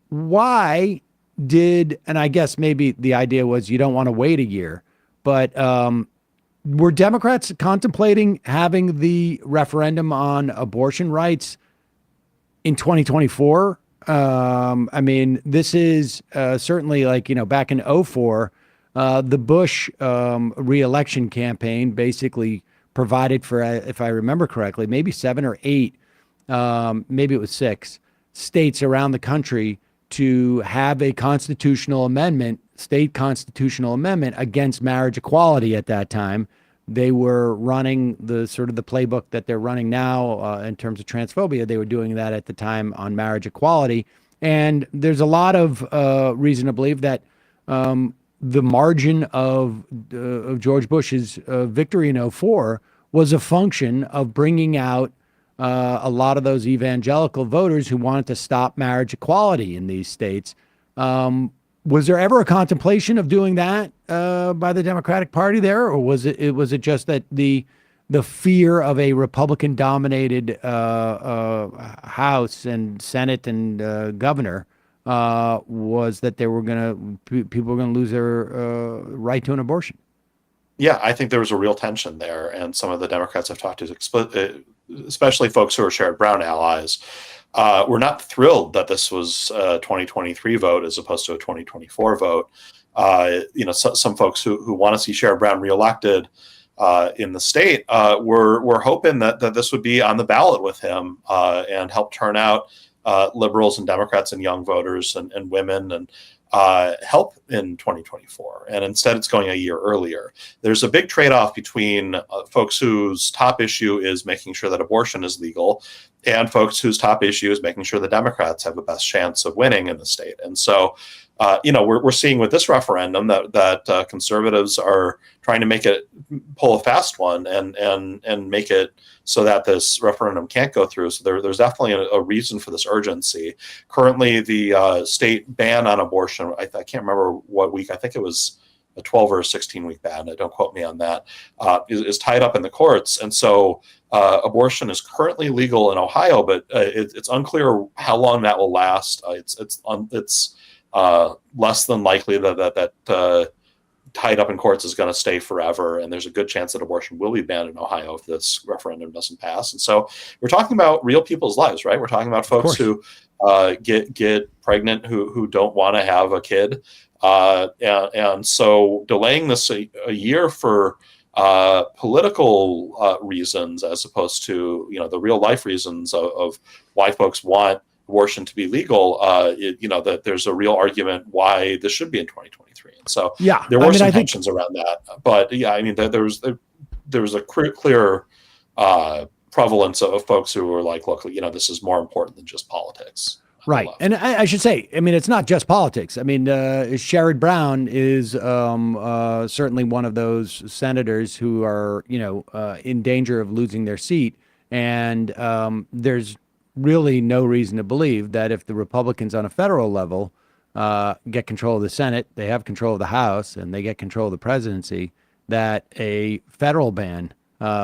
S6: Why and I guess maybe the idea was you don't want to wait a year, but were Democrats contemplating having the referendum on abortion rights in 2024? I mean, this is certainly like, back in 2004, the Bush re-election campaign basically provided for, if I remember correctly, maybe 7 or 8, maybe it was 6 states around the country to have a state constitutional amendment against marriage equality at that time. They were running the playbook that they're running now in terms of transphobia. They were doing that at the time on marriage equality. And there's a lot of reason to believe that the margin of George Bush's victory in 2004 was a function of bringing out a lot of those evangelical voters who wanted to stop marriage equality in these states. Was there ever a contemplation of doing that by the Democratic Party there, or was it just that the fear of a Republican-dominated House and Senate and governor was that people were going to lose their right to an abortion?
S10: Yeah, I think there was a real tension there, and some of the Democrats I've talked to, especially folks who are Sherrod Brown allies, were not thrilled that this was a 2023 vote as opposed to a 2024 vote. Some folks who want to see Sherrod Brown reelected in the state were hoping that this would be on the ballot with him and help turn out liberals and Democrats and young voters and women and help in 2024. And instead, it's going a year earlier. There's a big trade-off between folks whose top issue is making sure that abortion is legal and folks whose top issue is making sure the Democrats have the best chance of winning in the state. And so, we're seeing with this referendum that conservatives are trying to pull a fast one and make it so that this referendum can't go through. So there's definitely a reason for this urgency. Currently, the state ban on abortion, I can't remember what week, I think it was a 12 or a 16-week ban, don't quote me on that, is tied up in the courts. And so abortion is currently legal in Ohio, but it's unclear how long that will last. It's less than likely that tied up in courts is going to stay forever, and there's a good chance that abortion will be banned in Ohio if this referendum doesn't pass. And so we're talking about real people's lives, right? We're talking about folks who get pregnant who don't want to have a kid, and so delaying this a year for political reasons as opposed to the real life reasons of why folks want abortion to be legal, that there's a real argument why this should be in 2023. And so there were some tensions around that. But there was a clear prevalence of folks who were like, look, this is more important than just politics.
S6: Right. And I should say, it's not just politics. Sherrod Brown is certainly one of those senators who are, in danger of losing their seat. And there's really no reason to believe that if the Republicans on a federal level get control of the Senate, they have control of the House, and they get control of the presidency, that a federal ban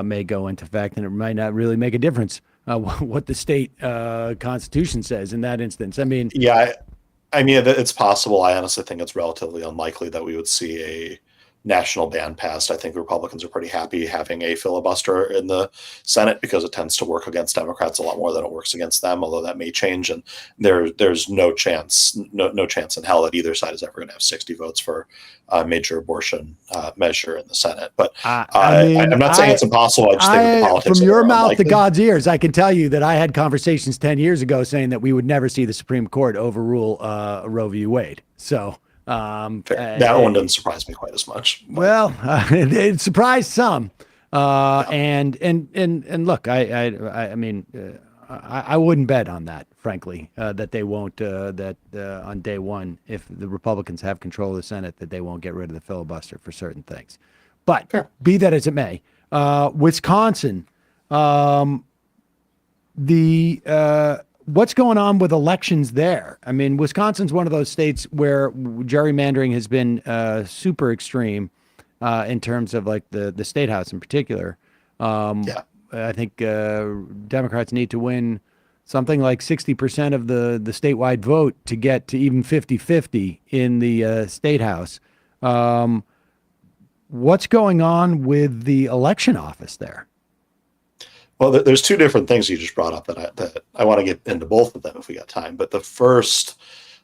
S6: may go into effect, and it might not really make a difference what the state constitution says in that instance.
S10: It's possible. I honestly think it's relatively unlikely that we would see national ban passed, I think Republicans are pretty happy having a filibuster in the Senate because it tends to work against Democrats a lot more than it works against them, although that may change. And there's no chance in hell that either side is ever going to have 60 votes for a major abortion measure in the Senate. But I'm not saying it's impossible. I just think that the politics
S6: from your mouth
S10: unlikely.
S6: to God's ears, I can tell you that I had conversations 10 years ago saying that we would never see the Supreme Court overrule Roe v. Wade. So
S10: that one doesn't surprise me quite as much.
S6: Well, it surprised some. And look, I mean, I wouldn't bet on that, frankly, that they won't, on day one, if the Republicans have control of the Senate, that they won't get rid of the filibuster for certain things. But be that as it may, Wisconsin, what's going on with elections there? I mean, Wisconsin's one of those states where gerrymandering has been super extreme in terms of like the state house in particular. I think Democrats need to win something like 60% of the statewide vote to get to even 50-50 in the state house. What's going on with the election office there?
S10: Well, there's two different things you just brought up that I want to get into both of them if we got time. But the first,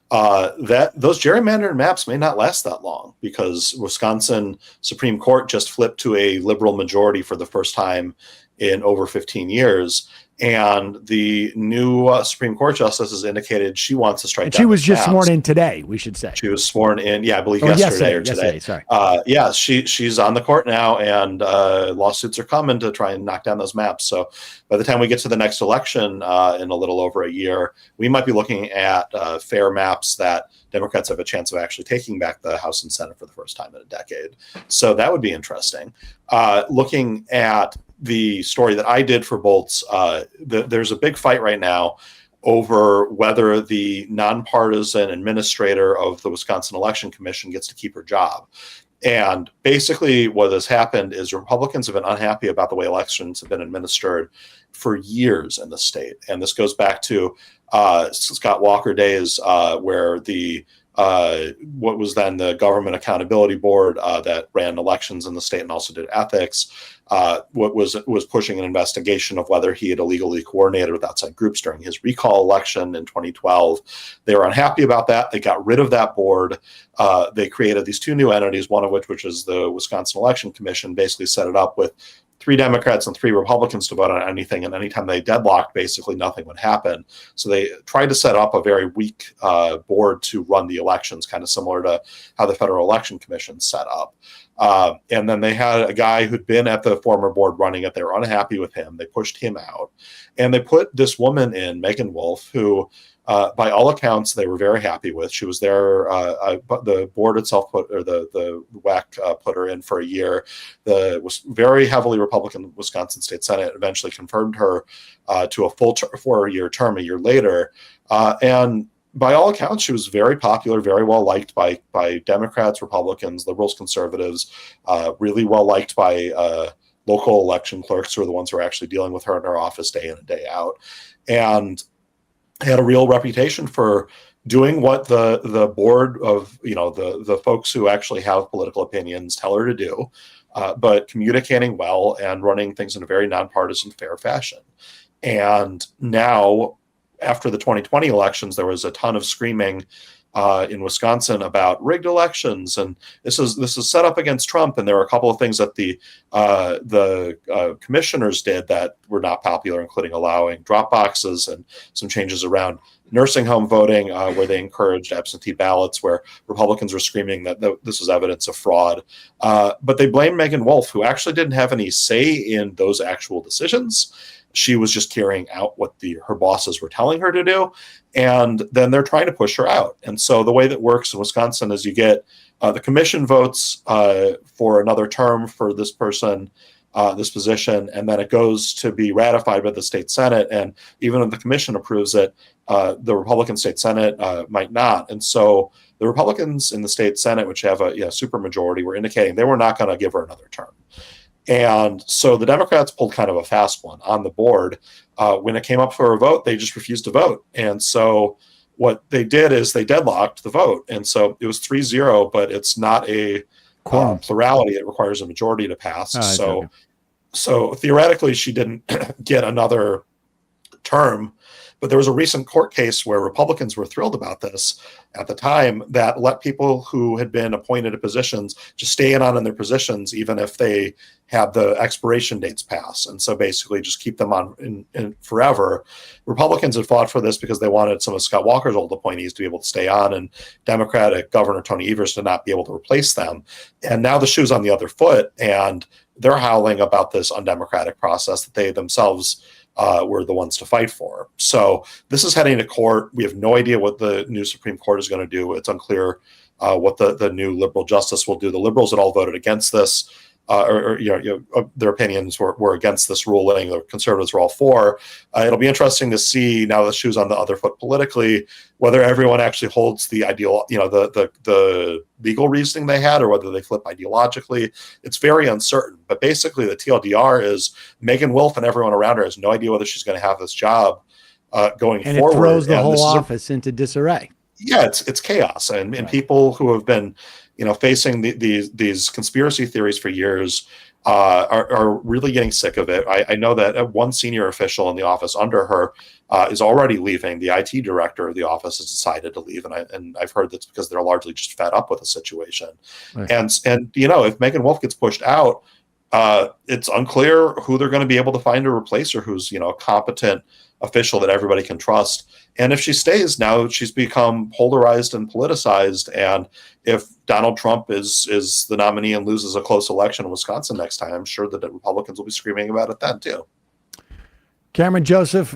S10: that those gerrymandered maps may not last that long because Wisconsin Supreme Court just flipped to a liberal majority for the first time in over 15 years. And the new Supreme Court justice has indicated she wants to strike down.
S6: She was just
S10: maps.
S6: sworn in today, we should say.
S10: She was sworn in, I believe yesterday or today.
S6: Sorry.
S10: She's on the court now, and lawsuits are coming to try and knock down those maps. So by the time we get to the next election in a little over a year, we might be looking at fair maps that Democrats have a chance of actually taking back the House and Senate for the first time in a decade. So that would be interesting. Looking at the story that I did for Bolts, there's a big fight right now over whether the nonpartisan administrator of the Wisconsin Election Commission gets to keep her job. And basically what has happened is Republicans have been unhappy about the way elections have been administered for years in the state. And this goes back to Scott Walker days where the what was then the Government Accountability Board that ran elections in the state and also did ethics, what was pushing an investigation of whether he had illegally coordinated with outside groups during his recall election in 2012. They were unhappy about that. They got rid of that board. They created these two new entities, one of which is the Wisconsin Election Commission, basically set it up with 3 Democrats and 3 Republicans to vote on anything, and anytime they deadlocked, basically nothing would happen. So they tried to set up a very weak board to run the elections, kind of similar to how the Federal Election Commission set up. And then they had a guy who'd been at the former board running it. They were unhappy with him. They pushed him out. And they put this woman in, Megan Wolf, who by all accounts, they were very happy with. She was there. The board itself the WAC put her in for a year. The was very heavily Republican Wisconsin State Senate eventually confirmed her to a full 4-year term a year later. And by all accounts, she was very popular, very well liked by Democrats, Republicans, liberals, conservatives, really well liked by local election clerks who are the ones who are actually dealing with her in her office day in and day out. And had a real reputation for doing what the board of, the folks who actually have political opinions tell her to do, but communicating well and running things in a very nonpartisan, fair fashion. And now, after the 2020 elections, there was a ton of screaming in Wisconsin about rigged elections, and this is set up against Trump. And there were a couple of things that the commissioners did that were not popular, including allowing drop boxes and some changes around nursing home voting, where they encouraged absentee ballots, where Republicans were screaming that this was evidence of fraud. But they blamed Megan Wolf, who actually didn't have any say in those actual decisions. She was just carrying out what her bosses were telling her to do. And then they're trying to push her out. And so the way that works in Wisconsin is you get the commission votes for another term for this person, this position, and then it goes to be ratified by the state Senate. And even if the commission approves it, the Republican state Senate might not. And so the Republicans in the state Senate, which have a supermajority, were indicating they were not going to give her another term. And so the Democrats pulled kind of a fast one on the board. When it came up for a vote, they just refused to vote. And so what they did is they deadlocked the vote. And so it was 3-0, but it's not a plurality. It requires a majority to pass.
S6: okay.
S10: So theoretically, she didn't get another term. But there was a recent court case where Republicans were thrilled about this at the time, that let people who had been appointed to positions just stay on in their positions, even if they had the expiration dates pass. And so basically just keep them on in forever. Republicans had fought for this because they wanted some of Scott Walker's old appointees to be able to stay on, and Democratic Governor Tony Evers to not be able to replace them. And now the shoe's on the other foot, and they're howling about this undemocratic process that they themselves were the ones to fight for. So this is heading to court. We have no idea what the new Supreme Court is going to do. It's unclear what the new liberal justice will do. The liberals had all voted against this, their opinions were against this ruling. The conservatives were all for. It'll be interesting to see, now the shoe's on the other foot politically, whether everyone actually holds the ideal, the legal reasoning they had, or whether they flip ideologically. It's very uncertain. But basically, the TLDR is Megan Wolf and everyone around her has no idea whether she's going to have this job going
S6: and
S10: forward.
S6: And it throws the whole office into disarray.
S10: Yeah, it's chaos, and people who have been facing these conspiracy theories for years are really getting sick of it. I know that one senior official in the office under her is already leaving. The IT director of the office has decided to leave, and I've heard that's because they're largely just fed up with the situation. Right. And if Megan Wolf gets pushed out, it's unclear who they're going to be able to find to replace her, who's a competent official that everybody can trust. And if she stays, now she's become polarized and politicized. And if Donald Trump is the nominee and loses a close election in Wisconsin next time, I'm sure that the Republicans will be screaming about it then too.
S6: Cameron Joseph,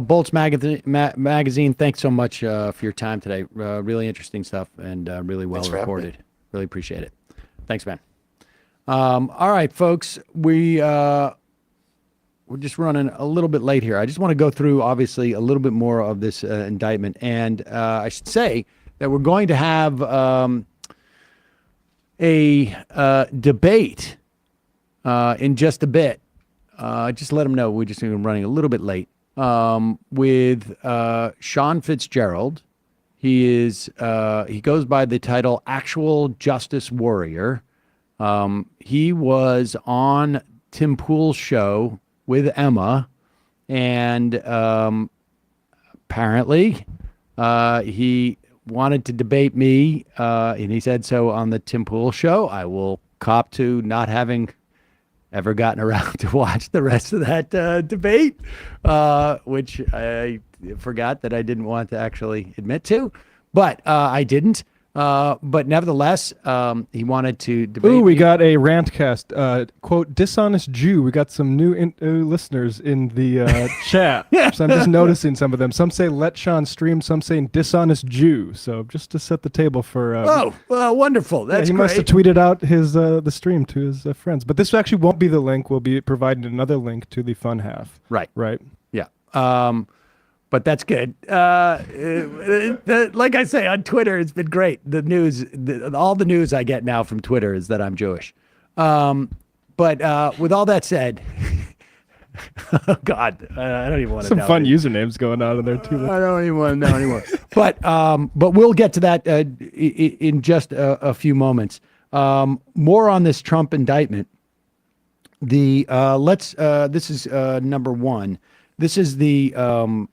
S6: Bolts Magazine, thanks so much for your time today. Really interesting stuff, and really well reported. Really appreciate it. Thanks, man. All right, folks, we're just running a little bit late here. I just want to go through, obviously, a little bit more of this indictment. And I should say that we're going to have a debate in just a bit. Just let them know we're just running a little bit late with Sean Fitzgerald. He goes by the title Actual Justice Warrior. He was on Tim Pool's show with Emma, and apparently he wanted to debate me, and he said so on the Tim Pool show. I will cop to not having ever gotten around to watch the rest of that debate, which I forgot that I didn't want to actually admit to, but I didn't. But nevertheless, he wanted to debate.
S8: Ooh, we got a rantcast. Quote, dishonest Jew. We got some new listeners in the chat. So I'm just noticing some of them. Some say let Sean stream. Some saying dishonest Jew. So just to set the table for.
S6: Wonderful. That's
S8: he
S6: great.
S8: must have tweeted out his the stream to his friends. But this actually won't be the link. We'll be providing another link to the fun half.
S6: Right.
S8: Right.
S6: Yeah. But that's good. Like I say, on Twitter, it's been great. The news, all the news I get now from Twitter is that I'm Jewish. But with all that said, oh God, I don't even want to know.
S8: Some fun usernames going on in there too.
S6: I don't even want to know anymore. But we'll get to that in just a few moments. More on this Trump indictment. This is number one. This is the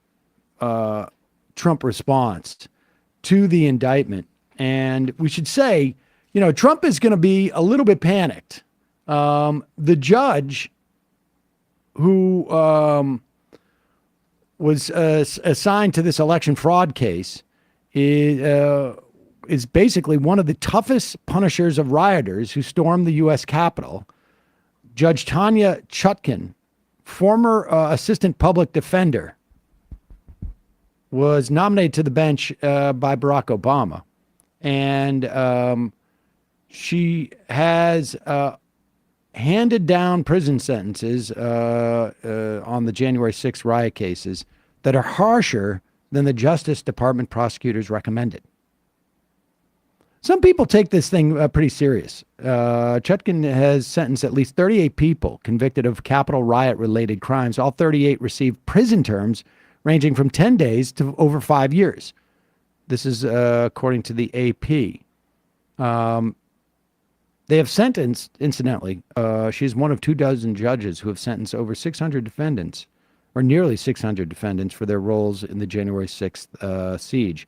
S6: Trump response to the indictment. And we should say, Trump is going to be a little bit panicked. The judge who was assigned to this election fraud case is basically one of the toughest punishers of rioters who stormed the U.S. Capitol. Judge Tanya Chutkan, former assistant public defender, was nominated to the bench by Barack Obama. And she has handed down prison sentences on the January 6th riot cases that are harsher than the Justice Department prosecutors recommended. Some people take this thing pretty serious. Chutkan has sentenced at least 38 people convicted of Capitol riot-related crimes. All 38 received prison terms ranging from 10 days to over 5 years. This is according to the AP. They have sentenced, incidentally, she's one of 24 judges who have sentenced over 600 defendants, or nearly 600 defendants, for their roles in the January 6th siege.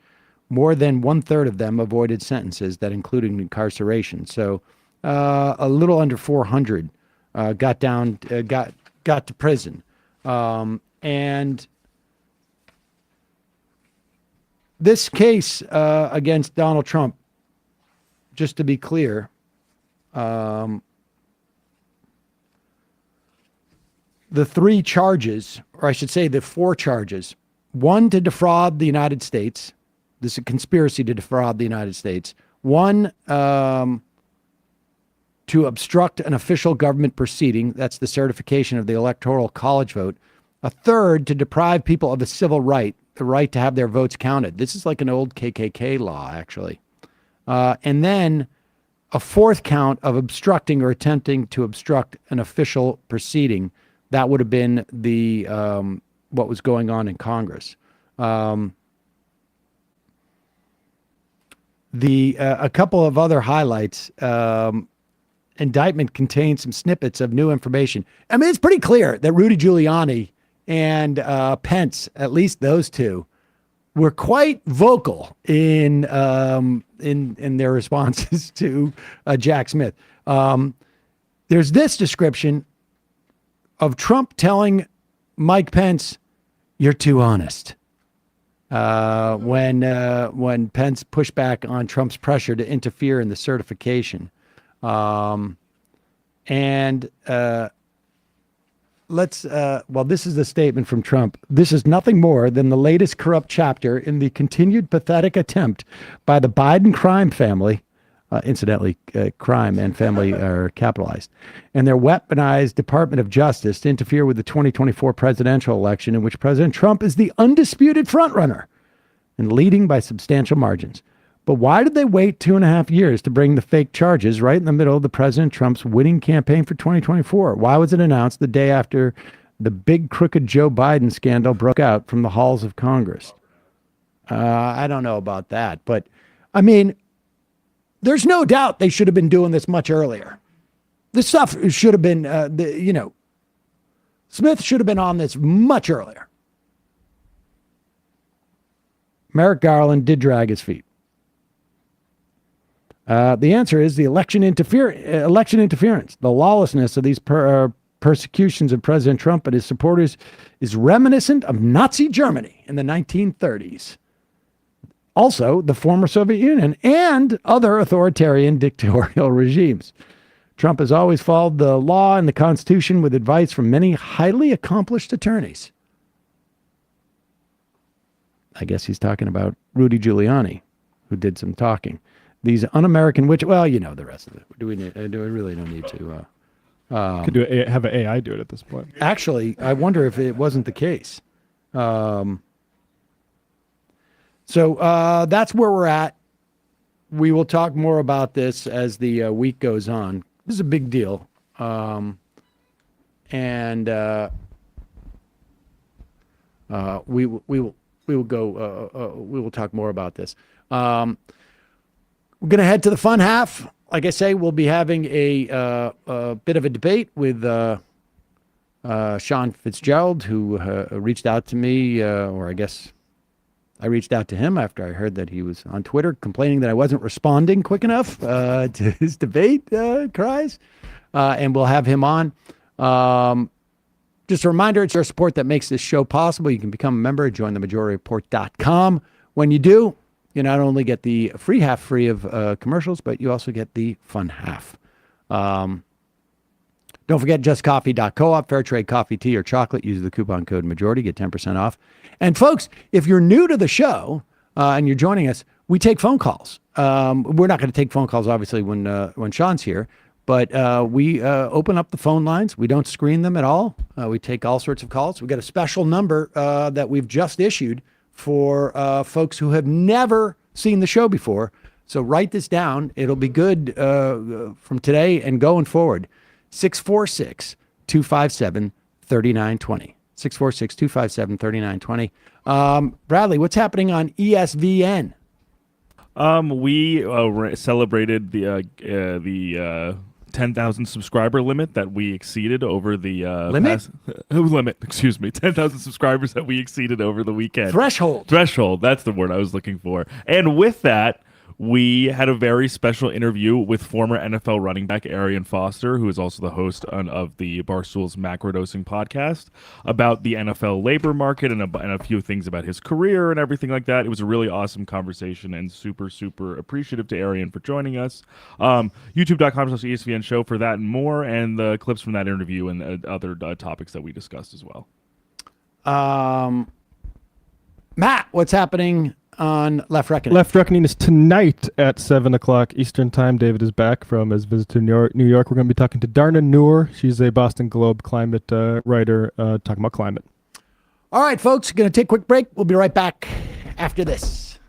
S6: More than 1/3 of them avoided sentences that included incarceration. So a little under 400 got to prison. And this case against Donald Trump, just to be clear, the 3 charges, or I should say the 4 charges: 1, to defraud the United States. This is a conspiracy to defraud the United States. 1, to obstruct an official government proceeding. That's the certification of the Electoral College vote. A 3rd, to deprive people of a civil right, the right to have their votes counted. This is like an old KKK law, actually. And then a 4th count of obstructing or attempting to obstruct an official proceeding. That would have been the what was going on in Congress. A couple of other highlights. Indictment contains some snippets of new information. I mean, it's pretty clear that Rudy Giuliani and Pence, at least those two, were quite vocal in their responses to Jack Smith. There's this description of Trump telling Mike Pence, "You're too honest," when Pence pushed back on Trump's pressure to interfere in the certification. This is the statement from Trump. "This is nothing more than the latest corrupt chapter in the continued pathetic attempt by the Biden crime family," incidentally, crime and family are capitalized, "and their weaponized Department of Justice to interfere with the 2024 presidential election, in which President Trump is the undisputed frontrunner and leading by substantial margins. But why did they wait 2.5 years to bring the fake charges right in the middle of the President Trump's winning campaign for 2024? Why was it announced the day after the big crooked Joe Biden scandal broke out from the halls of Congress?" I don't know about that, but I mean, there's no doubt they should have been doing this much earlier. This stuff should have been, Smith should have been on this much earlier. Merrick Garland did drag his feet. The answer is the election interference. The lawlessness of these persecutions of President Trump and his supporters is reminiscent of Nazi Germany in the 1930s. Also, the former Soviet Union and other authoritarian dictatorial regimes. Trump has always followed the law and the Constitution with advice from many highly accomplished attorneys. I guess he's talking about Rudy Giuliani, who did some talking. These un-American well, you know the rest of it. Do we really don't need to?
S8: Could have an AI do it at this point.
S6: Actually, I wonder if it wasn't the case. So that's where we're at. We will talk more about this as the week goes on. This is a big deal. We will talk more about this. We're going to head to the fun half. Like I say, we'll be having a bit of a debate with Sean Fitzgerald, who reached out to me, or I guess I reached out to him after I heard that he was on Twitter complaining that I wasn't responding quick enough to his debate cries. And we'll have him on. Just a reminder, it's your support that makes this show possible. You can become a member at jointhemajority.com. When you do, you not only get the free half free of commercials, but you also get the fun half. Don't forget justcoffee.coop, fair trade coffee, tea, or chocolate. Use the coupon code majority, get 10% off. And folks, if you're new to the show and you're joining us, we take phone calls. We're not going to take phone calls, obviously, when Sean's here, but we open up the phone lines. We don't screen them at all. We take all sorts of calls. We've got a special number that we've just issued for folks who have never seen the show before. So write this down. It'll be good from today and going forward. 646-257-3920. 646-257-3920. Bradley, what's happening on ESVN?
S11: We celebrated the 10,000 subscriber limit that we exceeded over the limit. Excuse me, 10,000 subscribers that we exceeded over the weekend.
S6: Threshold.
S11: That's the word I was looking for. And with that, we had a very special interview with former NFL running back Arian Foster, who is also the host of the Barstool's Macrodosing podcast, about the NFL labor market and a few things about his career and everything like that. It was a really awesome conversation and super, super appreciative to Arian for joining us. YouTube.com/ESPN show for that and more, and the clips from that interview and other topics that we discussed as well.
S6: Matt, what's happening on Left Reckoning?
S8: Left Reckoning is tonight at 7 o'clock Eastern Time. David is back from his visit to New York. We're going to be talking to Darna Noor. She's a Boston Globe climate writer talking about climate.
S6: All right, folks, going to take a quick break. We'll be right back after this.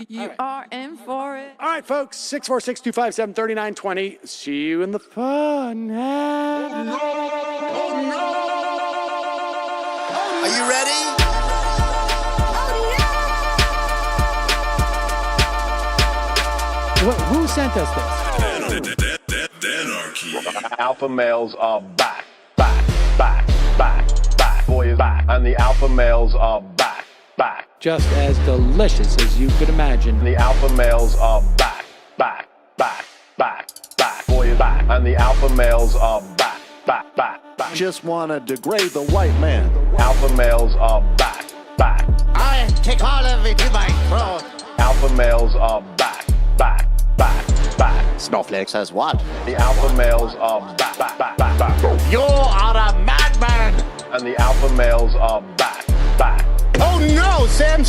S12: You are in for it.
S6: All right, folks, 646-257-3920. See you in the fun.
S12: Oh, no.
S13: Are you ready?
S6: Who sent us this?
S14: Alpha males are back. Boy is back. And the alpha males are back.
S6: Just as delicious as you could imagine.
S14: The alpha males are back. Boy is back. And the alpha males are back.
S13: Just wanna degrade the white man.
S14: Alpha males are back.
S13: I take all of it to my throat.
S14: Alpha males are back.
S13: Snowflake says what?
S14: The alpha males are back.
S13: You are a madman!
S14: And the alpha males are back.
S13: Oh no, Sam!